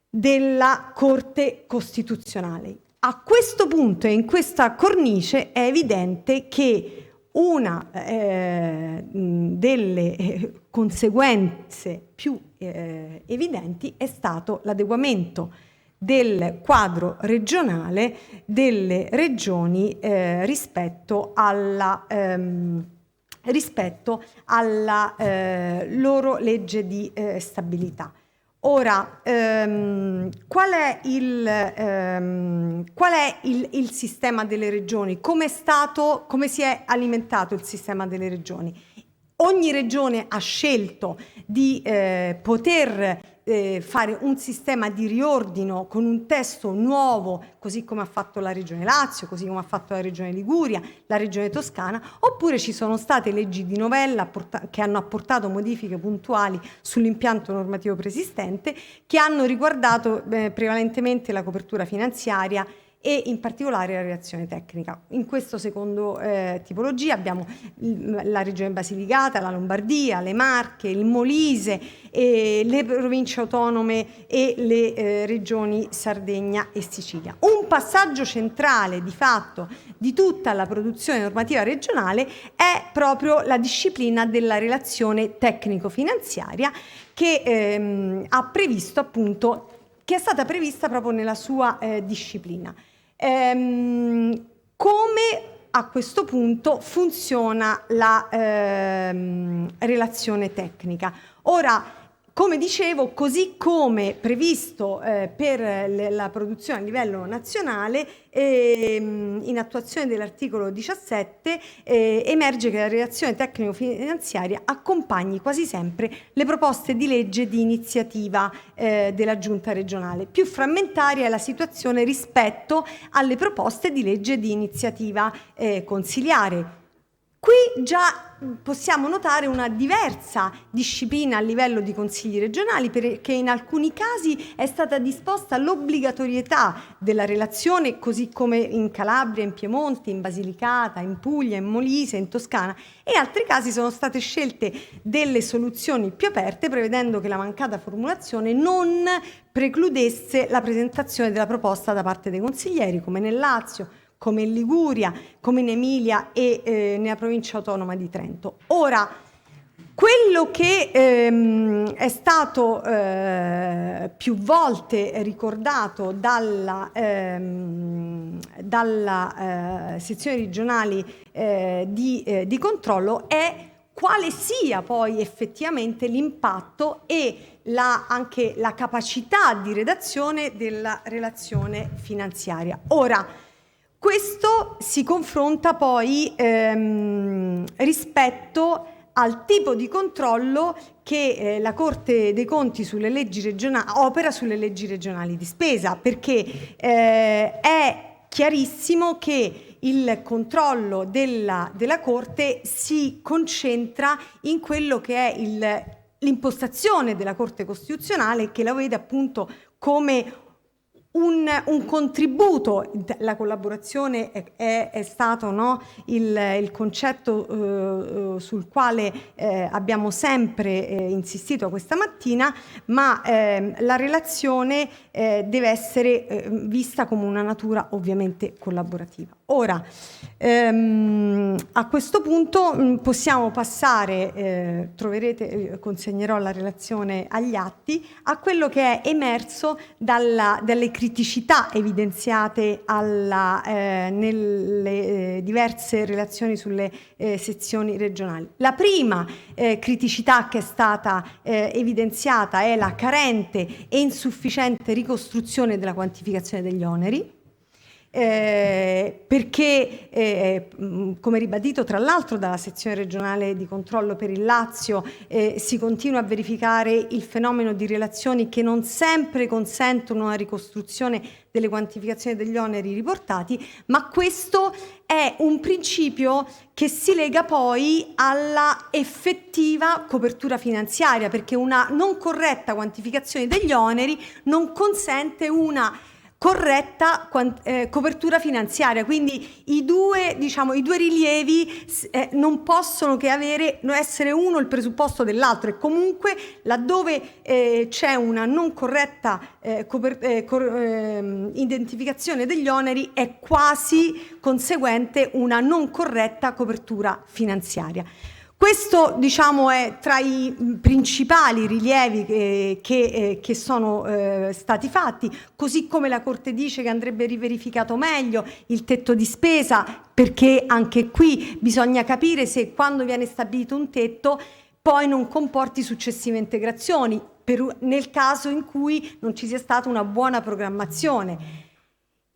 della Corte Costituzionale. A questo punto e in questa cornice è evidente che una delle conseguenze più evidenti è stato l'adeguamento del quadro regionale delle regioni rispetto alla rispetto alla loro legge di stabilità. Ora, qual è il sistema delle regioni? Come si è alimentato il sistema delle regioni? Ogni regione ha scelto di poter fare un sistema di riordino con un testo nuovo, così come ha fatto la Regione Lazio, così come ha fatto la Regione Liguria, la Regione Toscana, oppure ci sono state leggi di novella che hanno apportato modifiche puntuali sull'impianto normativo preesistente, che hanno riguardato prevalentemente la copertura finanziaria e in particolare la relazione tecnica. In questo secondo tipologia abbiamo la Regione Basilicata, la Lombardia, le Marche, il Molise, le province autonome e le regioni Sardegna e Sicilia. Un passaggio centrale di fatto di tutta la produzione normativa regionale è proprio la disciplina della relazione tecnico-finanziaria che ha previsto appunto, che è stata prevista proprio nella sua disciplina. Come a questo punto funziona la relazione tecnica? Ora, come dicevo, così come previsto per la produzione a livello nazionale, in attuazione dell'articolo 17, emerge che la relazione tecnico-finanziaria accompagni quasi sempre le proposte di legge di iniziativa della Giunta regionale. Più frammentaria è la situazione rispetto alle proposte di legge di iniziativa consiliare. Qui già possiamo notare una diversa disciplina a livello di consigli regionali, perché in alcuni casi è stata disposta l'obbligatorietà della relazione, così come in Calabria, in Piemonte, in Basilicata, in Puglia, in Molise, in Toscana, e in altri casi sono state scelte delle soluzioni più aperte, prevedendo che la mancata formulazione non precludesse la presentazione della proposta da parte dei consiglieri, come nel Lazio, come in Liguria, come in Emilia e nella provincia autonoma di Trento. Ora, quello che è stato più volte ricordato dalla sezione regionali di controllo è quale sia poi effettivamente l'impatto e anche la capacità di redazione della relazione finanziaria. Ora, questo si confronta poi rispetto al tipo di controllo che la Corte dei Conti sulle leggi regionali opera sulle leggi regionali di spesa, perché è chiarissimo che il controllo della Corte si concentra in quello che è l'impostazione della Corte Costituzionale, che la vede appunto come un contributo. La collaborazione è stato, no, il concetto sul quale abbiamo sempre insistito questa mattina, ma la relazione deve essere vista come una natura ovviamente collaborativa. Ora, a questo punto possiamo passare, consegnerò la relazione agli atti, a quello che è emerso dalle criticità evidenziate nelle diverse relazioni sulle sezioni regionali. La prima criticità che è stata evidenziata è la carente e insufficiente ricostruzione della quantificazione degli oneri, perché come ribadito tra l'altro dalla sezione regionale di controllo per il Lazio, si continua a verificare il fenomeno di relazioni che non sempre consentono una ricostruzione delle quantificazioni degli oneri riportati, ma questo è un principio che si lega poi alla effettiva copertura finanziaria, perché una non corretta quantificazione degli oneri non consente una corretta copertura finanziaria. Quindi i due rilievi non possono che essere uno il presupposto dell'altro, e comunque laddove c'è una non corretta identificazione degli oneri è quasi conseguente una non corretta copertura finanziaria. Questo, diciamo, è tra i principali rilievi che sono stati fatti, così come la Corte dice che andrebbe riverificato meglio il tetto di spesa, perché anche qui bisogna capire se quando viene stabilito un tetto poi non comporti successive integrazioni, nel caso in cui non ci sia stata una buona programmazione.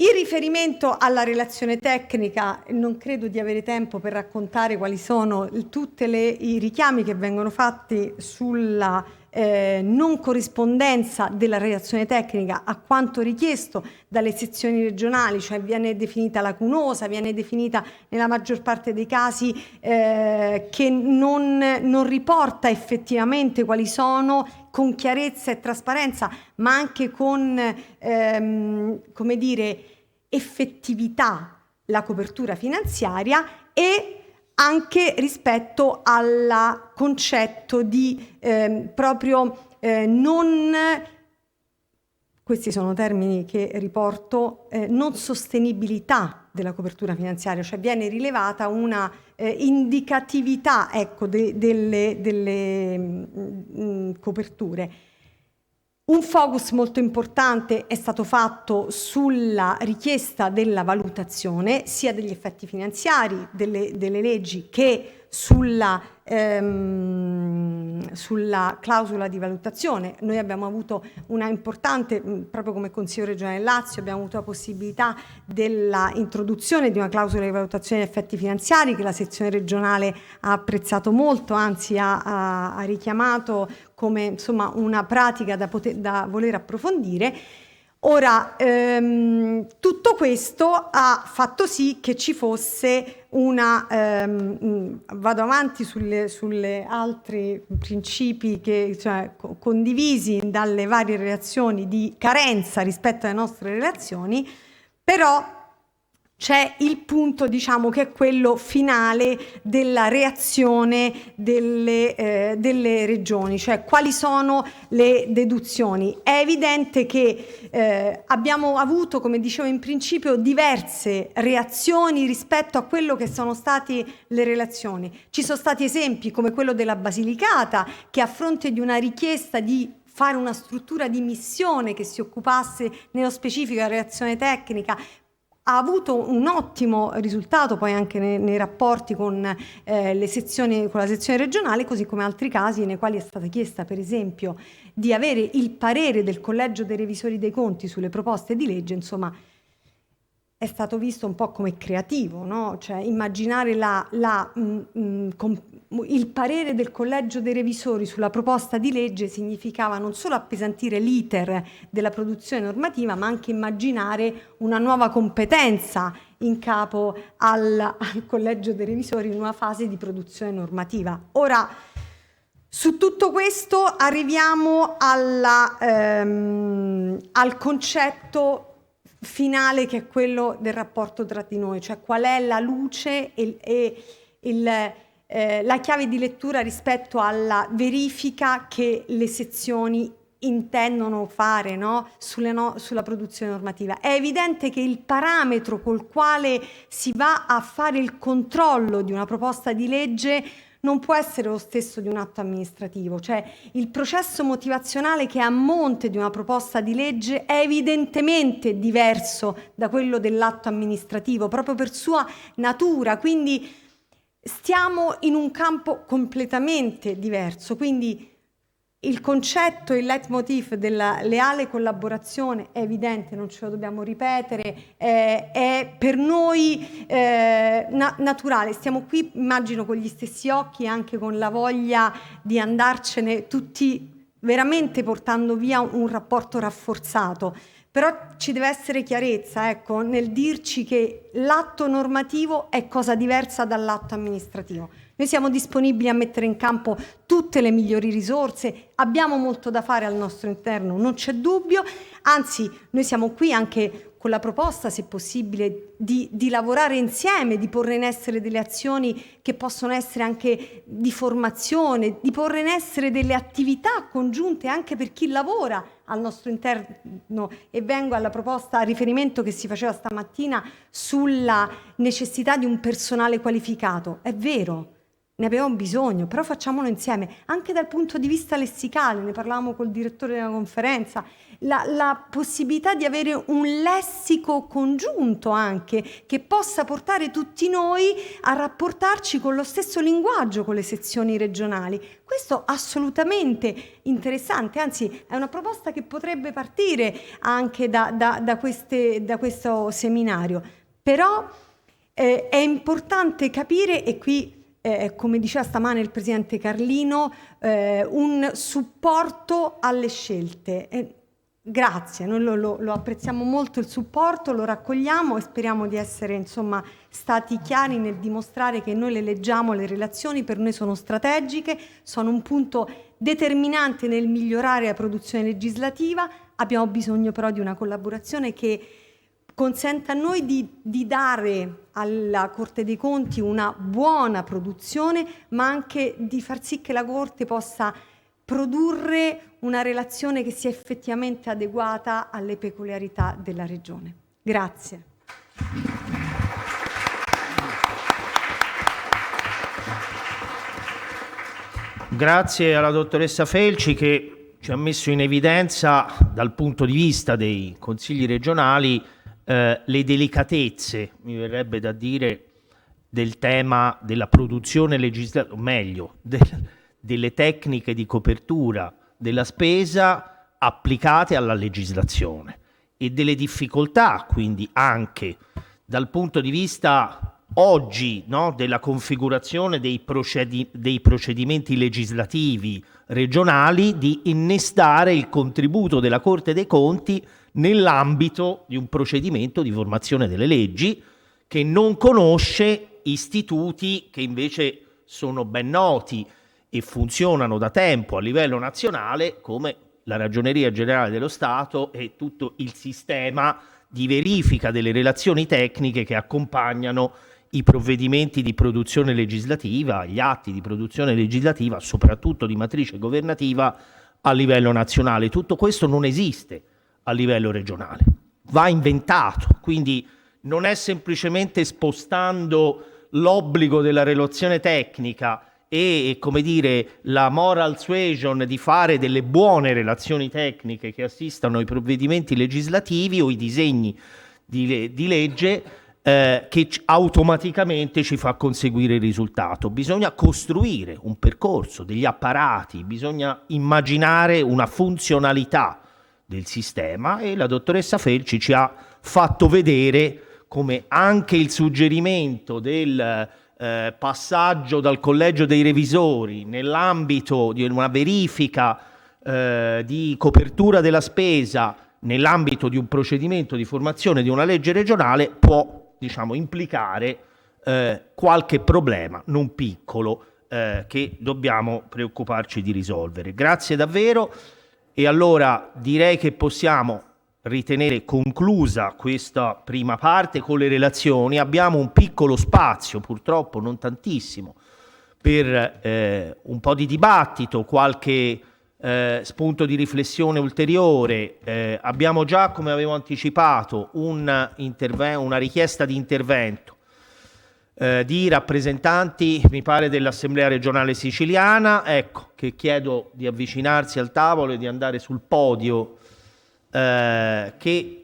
In riferimento alla relazione tecnica, non credo di avere tempo per raccontare quali sono tutti i richiami che vengono fatti sulla non corrispondenza della relazione tecnica a quanto richiesto dalle sezioni regionali, cioè viene definita lacunosa, viene definita nella maggior parte dei casi che non riporta effettivamente quali sono con chiarezza e trasparenza, ma anche con, come dire, effettività la copertura finanziaria, e anche rispetto al concetto di questi sono termini che riporto, non sostenibilità della copertura finanziaria, cioè viene rilevata una indicatività, ecco, delle coperture. Un focus molto importante è stato fatto sulla richiesta della valutazione sia degli effetti finanziari delle leggi che sulla clausola di valutazione. Noi abbiamo avuto una importante, proprio come Consiglio regionale del Lazio, abbiamo avuto la possibilità della introduzione di una clausola di valutazione degli effetti finanziari che la sezione regionale ha apprezzato molto, anzi ha richiamato come, insomma, una pratica da voler approfondire. Ora, tutto questo ha fatto sì che ci fosse una, vado avanti sulle altri principi condivisi dalle varie relazioni di carenza rispetto alle nostre relazioni, però c'è il punto, diciamo, che è quello finale della reazione delle regioni, cioè quali sono le deduzioni. È evidente che abbiamo avuto, come dicevo in principio, diverse reazioni rispetto a quello che sono state le relazioni. Ci sono stati esempi come quello della Basilicata, che a fronte di una richiesta di fare una struttura di missione che si occupasse nello specifico della relazione tecnica, ha avuto un ottimo risultato poi anche nei rapporti con la sezione regionale, così come altri casi nei quali è stata chiesta, per esempio, di avere il parere del Collegio dei Revisori dei Conti sulle proposte di legge. Insomma, è stato visto un po' come creativo, no? Cioè immaginare il parere del Collegio dei Revisori sulla proposta di legge significava non solo appesantire l'iter della produzione normativa, ma anche immaginare una nuova competenza in capo al Collegio dei Revisori in una fase di produzione normativa. Ora, su tutto questo arriviamo al concetto finale, che è quello del rapporto tra di noi, cioè qual è la luce e la chiave di lettura rispetto alla verifica che le sezioni intendono fare, no? Sulla produzione normativa. È evidente che il parametro col quale si va a fare il controllo di una proposta di legge non può essere lo stesso di un atto amministrativo, cioè il processo motivazionale che è a monte di una proposta di legge è evidentemente diverso da quello dell'atto amministrativo, proprio per sua natura, quindi stiamo in un campo completamente diverso. Quindi il concetto, il leitmotiv della leale collaborazione è evidente, non ce lo dobbiamo ripetere, è per noi naturale. Stiamo qui, immagino, con gli stessi occhi, anche con la voglia di andarcene tutti veramente portando via un rapporto rafforzato. Però ci deve essere chiarezza, ecco, nel dirci che l'atto normativo è cosa diversa dall'atto amministrativo. Noi siamo disponibili a mettere in campo tutte le migliori risorse, abbiamo molto da fare al nostro interno, non c'è dubbio, anzi noi siamo qui anche con la proposta, se possibile, di lavorare insieme, di porre in essere delle azioni che possono essere anche di formazione, di porre in essere delle attività congiunte anche per chi lavora al nostro interno, e vengo alla proposta a riferimento che si faceva stamattina sulla necessità di un personale qualificato. È vero, ne abbiamo bisogno, però facciamolo insieme, anche dal punto di vista lessicale, ne parlavamo col direttore della conferenza, la possibilità di avere un lessico congiunto anche, che possa portare tutti noi a rapportarci con lo stesso linguaggio con le sezioni regionali. Questo assolutamente interessante, anzi è una proposta che potrebbe partire anche da questo seminario, però è importante capire, e qui come diceva stamane il presidente Carlino, un supporto alle scelte. Grazie, noi lo apprezziamo molto il supporto, lo raccogliamo e speriamo di essere insomma stati chiari nel dimostrare che noi le leggiamo, le relazioni per noi sono strategiche, sono un punto determinante nel migliorare la produzione legislativa. Abbiamo bisogno però di una collaborazione che consenta a noi di dare alla Corte dei Conti una buona produzione, ma anche di far sì che la Corte possa produrre una relazione che sia effettivamente adeguata alle peculiarità della Regione. Grazie. Grazie alla dottoressa Felci che ci ha messo in evidenza dal punto di vista dei consigli regionali le delicatezze, mi verrebbe da dire, del tema della produzione legislativa, o meglio, delle tecniche di copertura della spesa applicate alla legislazione e delle difficoltà, quindi anche dal punto di vista oggi, no, della configurazione dei procedimenti legislativi regionali, di innestare il contributo della Corte dei Conti nell'ambito di un procedimento di formazione delle leggi che non conosce istituti che invece sono ben noti e funzionano da tempo a livello nazionale, come la Ragioneria Generale dello Stato e tutto il sistema di verifica delle relazioni tecniche che accompagnano i provvedimenti di produzione legislativa, gli atti di produzione legislativa, soprattutto di matrice governativa a livello nazionale. Tutto questo non esiste a livello regionale, va inventato, quindi non è semplicemente spostando l'obbligo della relazione tecnica e, come dire, la moral suasion di fare delle buone relazioni tecniche che assistano ai provvedimenti legislativi o i disegni di legge che automaticamente ci fa conseguire il risultato. Bisogna costruire un percorso, degli apparati, bisogna immaginare una funzionalità del sistema e la dottoressa Felci ci ha fatto vedere come anche il suggerimento del passaggio dal collegio dei revisori nell'ambito di una verifica di copertura della spesa nell'ambito di un procedimento di formazione di una legge regionale può, diciamo, implicare qualche problema non piccolo che dobbiamo preoccuparci di risolvere. Grazie davvero. E allora direi che possiamo ritenere conclusa questa prima parte con le relazioni. Abbiamo un piccolo spazio, purtroppo non tantissimo, per un po' di dibattito, qualche spunto di riflessione ulteriore. Abbiamo già, come avevo anticipato, una richiesta di intervento di rappresentanti, mi pare, dell'Assemblea regionale siciliana, ecco, che chiedo di avvicinarsi al tavolo e di andare sul podio, che,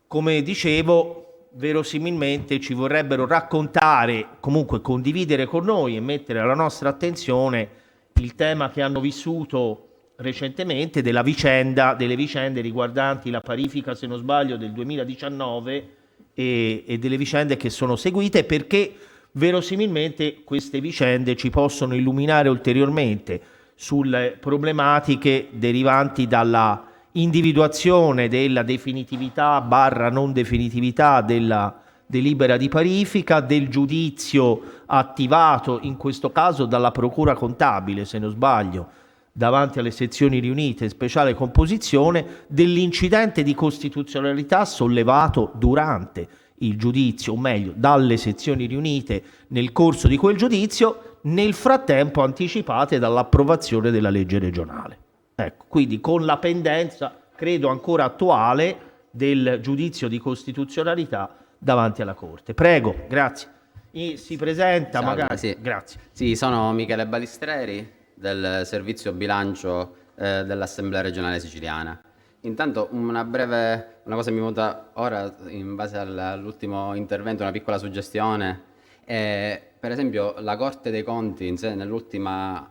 come dicevo, verosimilmente ci vorrebbero raccontare, comunque condividere con noi e mettere alla nostra attenzione il tema che hanno vissuto recentemente delle vicende riguardanti la parifica, se non sbaglio, del 2019 e delle vicende che sono seguite, perché verosimilmente queste vicende ci possono illuminare ulteriormente sulle problematiche derivanti dalla individuazione della definitività / non definitività della delibera di parifica, del giudizio attivato in questo caso dalla Procura Contabile, se non sbaglio, davanti alle sezioni riunite speciale composizione, dell'incidente di costituzionalità sollevato durante il giudizio, o meglio dalle sezioni riunite nel corso di quel giudizio, nel frattempo anticipate dall'approvazione della legge regionale. Ecco, quindi con la pendenza, credo ancora attuale, del giudizio di costituzionalità davanti alla Corte. Prego, grazie. si presenta, Salve, magari. sì. Grazie. Sì, sono Michele Balistreri del Servizio Bilancio dell'Assemblea Regionale Siciliana. Intanto una cosa mi è venuta ora in base all'ultimo intervento, una piccola suggestione. Per esempio la Corte dei Conti in sé nell'ultima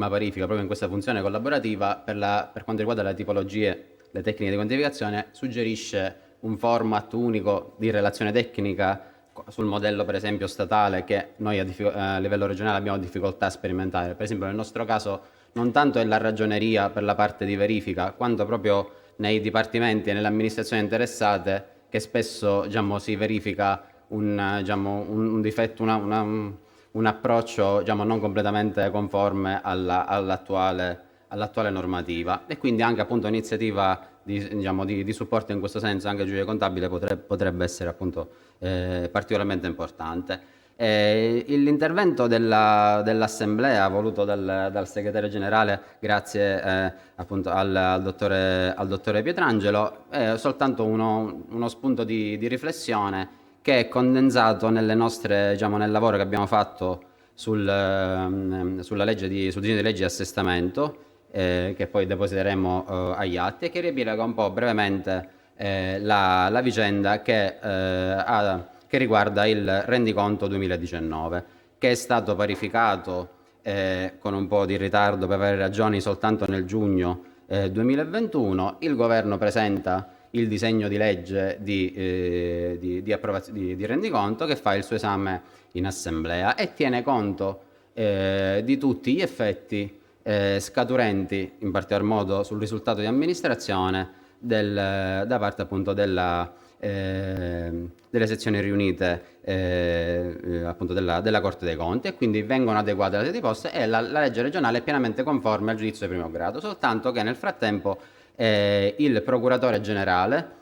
verifica, proprio in questa funzione collaborativa, per quanto riguarda le tipologie, le tecniche di quantificazione, suggerisce un format unico di relazione tecnica sul modello per esempio statale che noi a livello regionale abbiamo difficoltà a sperimentare. Per esempio nel nostro caso non tanto è la ragioneria per la parte di verifica, quanto proprio nei dipartimenti e nelle amministrazioni interessate che spesso si verifica un difetto, un approccio non completamente conforme all'attuale normativa, e quindi anche appunto un'iniziativa di supporto in questo senso anche al giudice contabile potrebbe essere appunto particolarmente importante. L'intervento dell'Assemblea voluto dal segretario generale, grazie appunto al dottore Pietrangelo, è soltanto uno spunto di riflessione che è condensato nel lavoro che abbiamo fatto sul disegno di legge di assestamento, che poi depositeremo agli atti, e che riepiloga un po' brevemente la vicenda che riguarda il rendiconto 2019, che è stato parificato con un po' di ritardo per varie ragioni soltanto nel giugno 2021. Il governo presenta il disegno di legge di rendiconto, che fa il suo esame in assemblea e tiene conto di tutti gli effetti scaturenti, in particolar modo sul risultato di amministrazione da parte appunto delle sezioni riunite appunto della Corte dei Conti, e quindi vengono adeguate le sedi poste e la legge regionale è pienamente conforme al giudizio di primo grado, soltanto che nel frattempo il procuratore generale,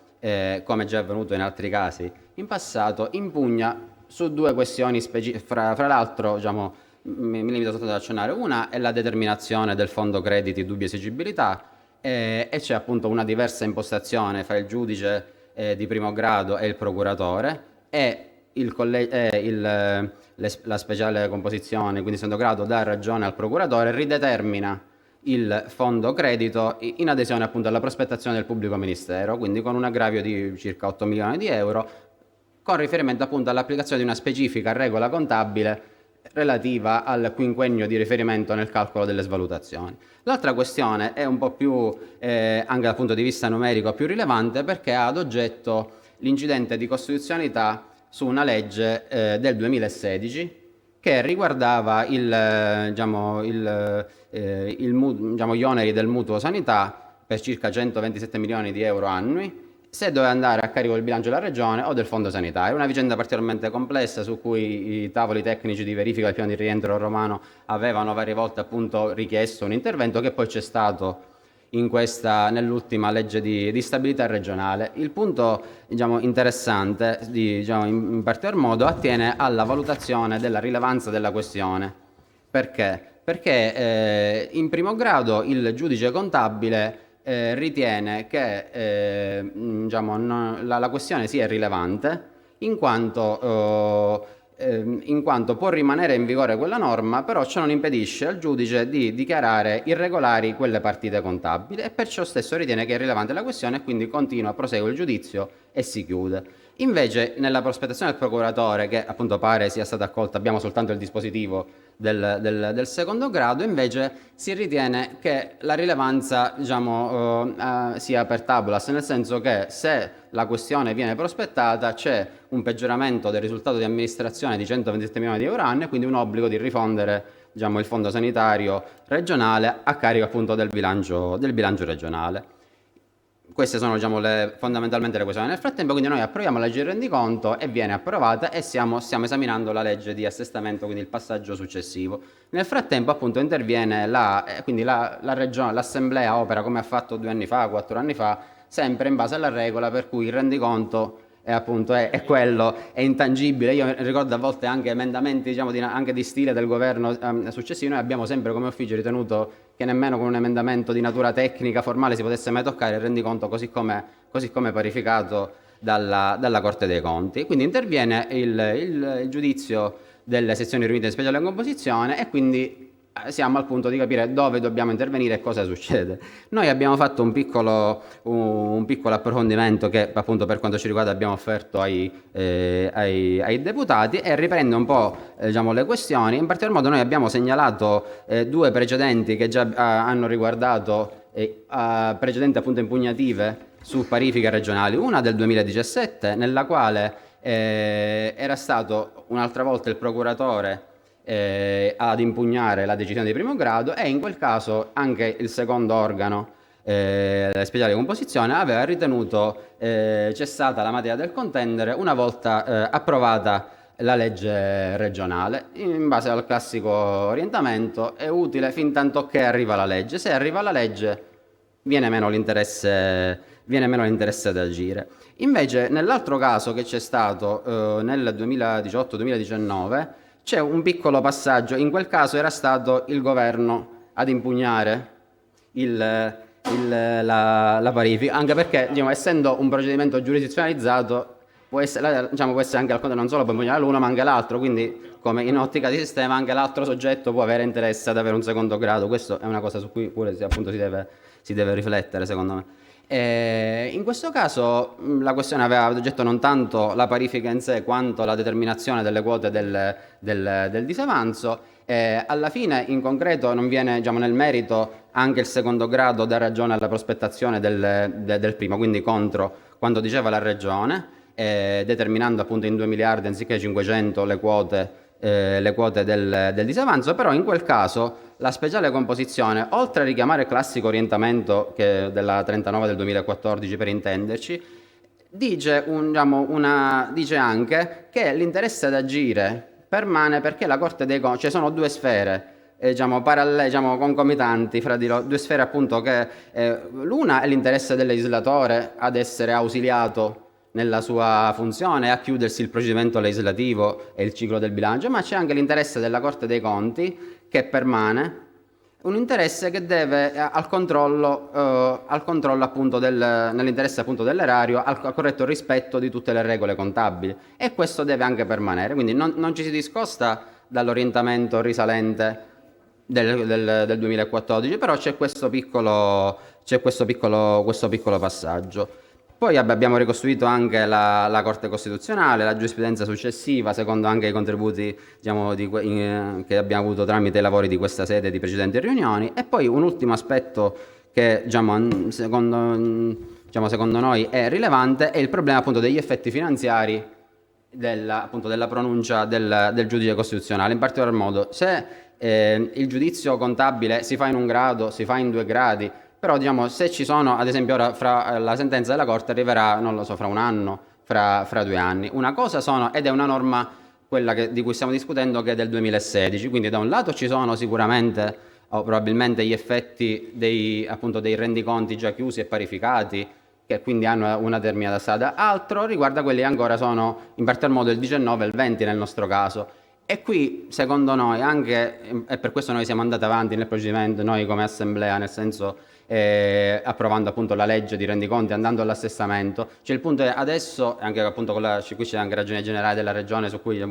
come già è avvenuto in altri casi in passato, impugna su due questioni specifiche. Fra l'altro mi limito soltanto ad accennare: una è la determinazione del fondo crediti dubbia esigibilità, e c'è appunto una diversa impostazione fra il giudice di primo grado e il procuratore, e la speciale composizione, quindi secondo grado, dà ragione al procuratore, ridetermina il fondo credito in adesione appunto alla prospettazione del pubblico ministero, quindi con un aggravio di circa 8 milioni di euro, con riferimento appunto all'applicazione di una specifica regola contabile relativa al quinquennio di riferimento nel calcolo delle svalutazioni. L'altra questione è un po' più, anche dal punto di vista numerico, più rilevante, perché ha ad oggetto l'incidente di costituzionalità su una legge del 2016 che riguardava gli oneri del mutuo sanità per circa 127 milioni di euro annui, se doveva andare a carico del bilancio della regione o del fondo sanitario. Una vicenda particolarmente complessa su cui i tavoli tecnici di verifica del piano di rientro romano avevano varie volte appunto richiesto un intervento, che poi c'è stato nell'ultima legge di stabilità regionale. Il punto interessante in particolar modo attiene alla valutazione della rilevanza della questione. Perché? Perché in primo grado il giudice contabile ritiene che la questione sia rilevante in quanto può rimanere in vigore quella norma, però ciò non impedisce al giudice di dichiarare irregolari quelle partite contabili, e perciò stesso ritiene che è rilevante la questione e quindi prosegue il giudizio e si chiude. Invece nella prospettazione del procuratore, che appunto pare sia stata accolta, abbiamo soltanto il dispositivo del secondo grado, invece si ritiene che la rilevanza sia per tabulas, nel senso che se la questione viene prospettata c'è un peggioramento del risultato di amministrazione di 127 milioni di euro annui, e quindi un obbligo di rifondere il fondo sanitario regionale a carico appunto del bilancio regionale. Queste sono fondamentalmente le questioni. Nel frattempo quindi noi approviamo la legge di rendiconto e viene approvata, e stiamo esaminando la legge di assestamento, quindi il passaggio successivo. Nel frattempo appunto interviene la regione, l'assemblea opera come ha fatto 2 anni fa, 4 anni fa, sempre in base alla regola per cui il rendiconto è quello, è intangibile. Io ricordo a volte anche emendamenti anche di stile del governo successivo. Noi abbiamo sempre come ufficio ritenuto che nemmeno con un emendamento di natura tecnica formale si potesse mai toccare il rendiconto così come parificato dalla Corte dei Conti. Quindi interviene il giudizio delle sezioni riunite di speciale composizione e quindi siamo al punto di capire dove dobbiamo intervenire e cosa succede. Noi abbiamo fatto un piccolo approfondimento che appunto per quanto ci riguarda abbiamo offerto ai deputati e riprende un po' le questioni. In particolar modo noi abbiamo segnalato due precedenti che già hanno riguardato precedenti appunto impugnative su parifiche regionali, una del 2017 nella quale era stato un'altra volta il procuratore ad impugnare la decisione di primo grado e in quel caso anche il secondo organo speciale composizione aveva ritenuto cessata la materia del contendere una volta approvata la legge regionale. In base al classico orientamento è utile fin tanto che arriva la legge. Se arriva la legge viene meno l'interesse ad agire. Invece nell'altro caso che c'è stato nel 2018-2019 c'è un piccolo passaggio. In quel caso era stato il governo ad impugnare la parifica, anche perché essendo un procedimento giurisdizionalizzato può essere anche al contrario, non solo può impugnare l'uno ma anche l'altro, quindi come in ottica di sistema anche l'altro soggetto può avere interesse ad avere un secondo grado. Questa è una cosa su cui pure appunto si deve riflettere, secondo me. In questo caso la questione aveva ad oggetto non tanto la parifica in sé quanto la determinazione delle quote del disavanzo. Alla fine in concreto non viene nel merito anche il secondo grado dà ragione alla prospettazione del primo, quindi contro quanto diceva la Regione, determinando appunto in 2 miliardi anziché 500 le quote del disavanzo. Però in quel caso la speciale composizione, oltre a richiamare il classico orientamento della 39 del 2014 per intenderci, dice anche che l'interesse ad agire permane perché la Corte dei Conti, sono due sfere concomitanti fra di loro, due sfere appunto che l'una è l'interesse del legislatore ad essere ausiliato nella sua funzione, a chiudersi il procedimento legislativo e il ciclo del bilancio, ma c'è anche l'interesse della Corte dei Conti che permane, un interesse che deve al controllo appunto nell'interesse appunto dell'erario, al corretto rispetto di tutte le regole contabili, e questo deve anche permanere. Quindi non ci si discosta dall'orientamento risalente del 2014, però c'è questo piccolo passaggio. Poi abbiamo ricostruito anche la Corte Costituzionale, la giurisprudenza successiva, secondo anche i contributi che abbiamo avuto tramite i lavori di questa sede di precedenti riunioni. E poi un ultimo aspetto che secondo noi è rilevante è il problema appunto degli effetti finanziari della pronuncia del giudice costituzionale. In particolar modo, se il giudizio contabile si fa in un grado, si fa in 2 gradi, però se ci sono, ad esempio ora la sentenza della Corte arriverà, non lo so, fra un anno, fra 2 anni. Una cosa ed è una norma, quella di cui stiamo discutendo, che è del 2016, quindi da un lato ci sono sicuramente o probabilmente gli effetti dei rendiconti già chiusi e parificati, che quindi hanno una determinata strada, altro riguarda quelli che ancora sono, in particolar modo il 19 e il 20 nel nostro caso. E qui, secondo noi, anche, e per questo noi siamo andati avanti nel procedimento, noi come Assemblea, nel senso approvando appunto la legge di rendiconti, andando all'assestamento, il punto è adesso, anche appunto qui c'è anche ragione generale della Regione con il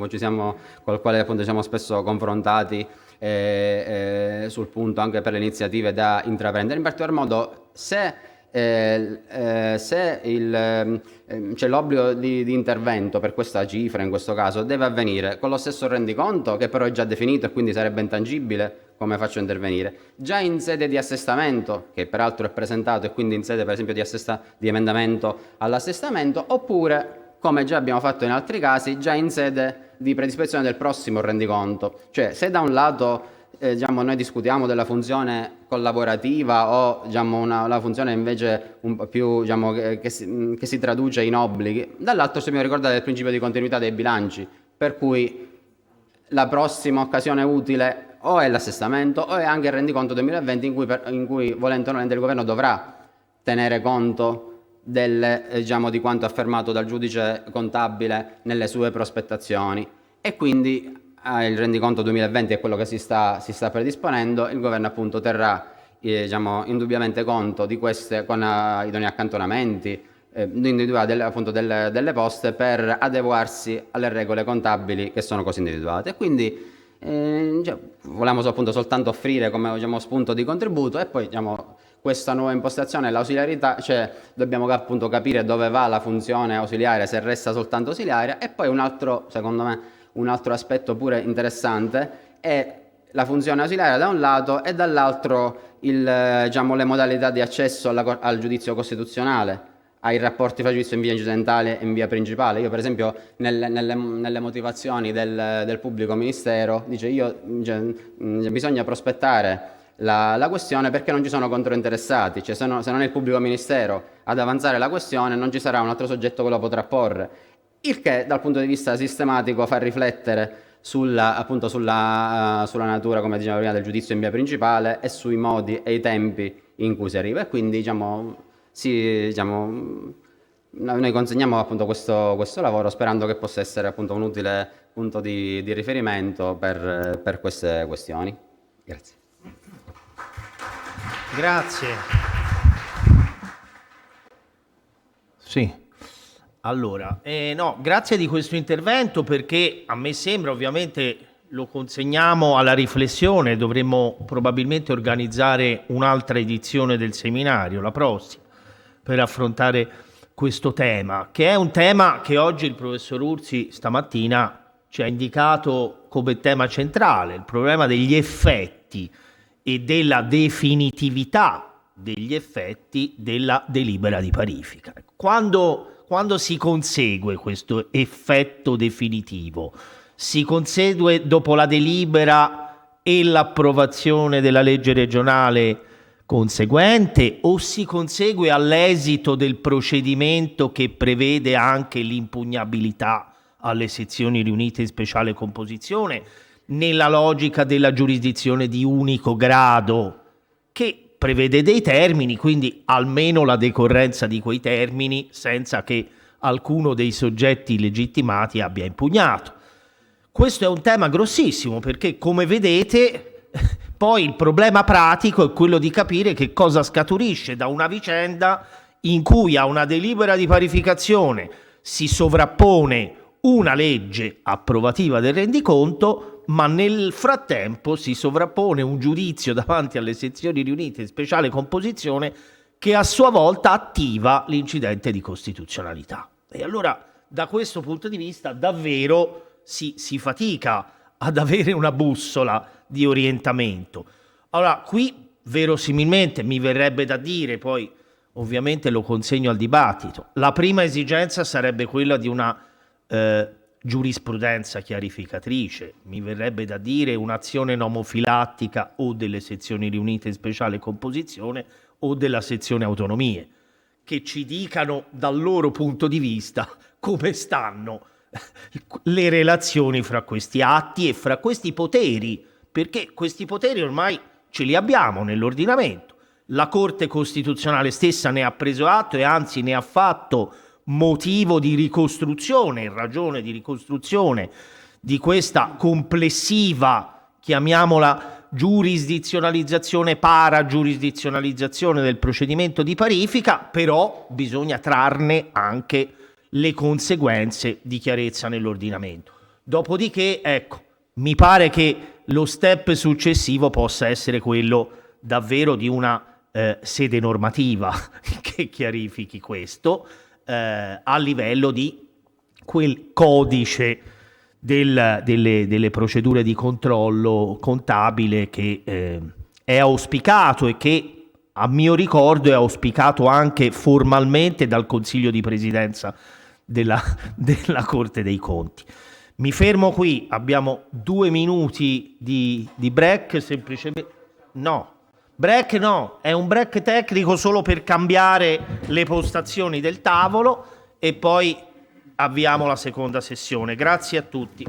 quale appunto ci siamo spesso confrontati sul punto anche per le iniziative da intraprendere. In particolar modo, se c'è l'obbligo di intervento per questa cifra, in questo caso, deve avvenire con lo stesso rendiconto, che però è già definito e quindi sarebbe intangibile. Come faccio a intervenire? Già in sede di assestamento, che peraltro è presentato, e quindi in sede per esempio di emendamento all'assestamento, oppure, come già abbiamo fatto in altri casi, già in sede di predisposizione del prossimo rendiconto. Cioè, se da un lato noi discutiamo della funzione collaborativa o la funzione invece un po' più che si traduce in obblighi, dall'altro dobbiamo ricordare il principio di continuità dei bilanci, per cui la prossima occasione utile o è l'assestamento o è anche il rendiconto 2020, in cui volente o nolente il governo dovrà tenere conto di quanto affermato dal giudice contabile nelle sue prospettazioni. E quindi il rendiconto 2020 è quello che si sta predisponendo. Il governo appunto terrà indubbiamente conto di queste, con idonei accantonamenti, individuare appunto delle poste per adeguarsi alle regole contabili che sono così individuate. E quindi volevamo appunto soltanto offrire come spunto di contributo, e poi questa nuova impostazione, l'ausiliarità, cioè dobbiamo appunto capire dove va la funzione ausiliaria, se resta soltanto ausiliaria. E poi secondo me un altro aspetto pure interessante è la funzione ausiliaria da un lato, e dall'altro le modalità di accesso al giudizio costituzionale, ai rapporti fra giudizio in via incidentale e in via principale. Io per esempio nelle motivazioni del pubblico ministero dice bisogna prospettare la questione perché non ci sono controinteressati, cioè se non è il pubblico ministero ad avanzare la questione non ci sarà un altro soggetto che lo potrà porre, il che dal punto di vista sistematico fa riflettere sulla natura, come diceva prima, del giudizio in via principale e sui modi e i tempi in cui si arriva. E quindi noi consegniamo appunto questo lavoro sperando che possa essere appunto un utile punto di riferimento per queste questioni. Grazie. Grazie. Sì. Allora, grazie di questo intervento, perché a me sembra, ovviamente lo consegniamo alla riflessione, dovremmo probabilmente organizzare un'altra edizione del seminario, la prossima, per affrontare questo tema, che è un tema che oggi il professor Ursi stamattina ci ha indicato come tema centrale, il problema degli effetti e della definitività degli effetti della delibera di parifica. Quando si consegue questo effetto definitivo? Si consegue dopo la delibera e l'approvazione della legge regionale conseguente, o si consegue all'esito del procedimento che prevede anche l'impugnabilità alle sezioni riunite in speciale composizione, nella logica della giurisdizione di unico grado, che prevede dei termini, quindi almeno la decorrenza di quei termini senza che alcuno dei soggetti legittimati abbia impugnato. Questo è un tema grossissimo, perché come vedete poi il problema pratico è quello di capire che cosa scaturisce da una vicenda in cui a una delibera di parificazione si sovrappone una legge approvativa del rendiconto, ma nel frattempo si sovrappone un giudizio davanti alle sezioni riunite in speciale composizione che a sua volta attiva l'incidente di costituzionalità. E allora da questo punto di vista davvero si fatica ad avere una bussola di orientamento. Allora qui verosimilmente mi verrebbe da dire, poi ovviamente lo consegno al dibattito, la prima esigenza sarebbe quella di una giurisprudenza chiarificatrice, mi verrebbe da dire un'azione nomofilattica o delle sezioni riunite in speciale composizione o della sezione autonomie, che ci dicano dal loro punto di vista come stanno le relazioni fra questi atti e fra questi poteri, perché questi poteri ormai ce li abbiamo nell'ordinamento. La Corte Costituzionale stessa ne ha preso atto e anzi ne ha fatto motivo di ricostruzione, in ragione di ricostruzione di questa complessiva, chiamiamola giurisdizionalizzazione, paragiurisdizionalizzazione del procedimento di parifica, però bisogna trarne anche le conseguenze di chiarezza nell'ordinamento. Dopodiché, ecco, mi pare che lo step successivo possa essere quello davvero di una sede normativa che chiarifichi questo, a livello di quel codice delle procedure di controllo contabile che è auspicato e che a mio ricordo è auspicato anche formalmente dal Consiglio di Presidenza della Corte dei Conti. Mi fermo qui, abbiamo 2 minuti di break, semplicemente break no, è un break tecnico solo per cambiare le postazioni del tavolo e poi avviamo la seconda sessione. Grazie a tutti.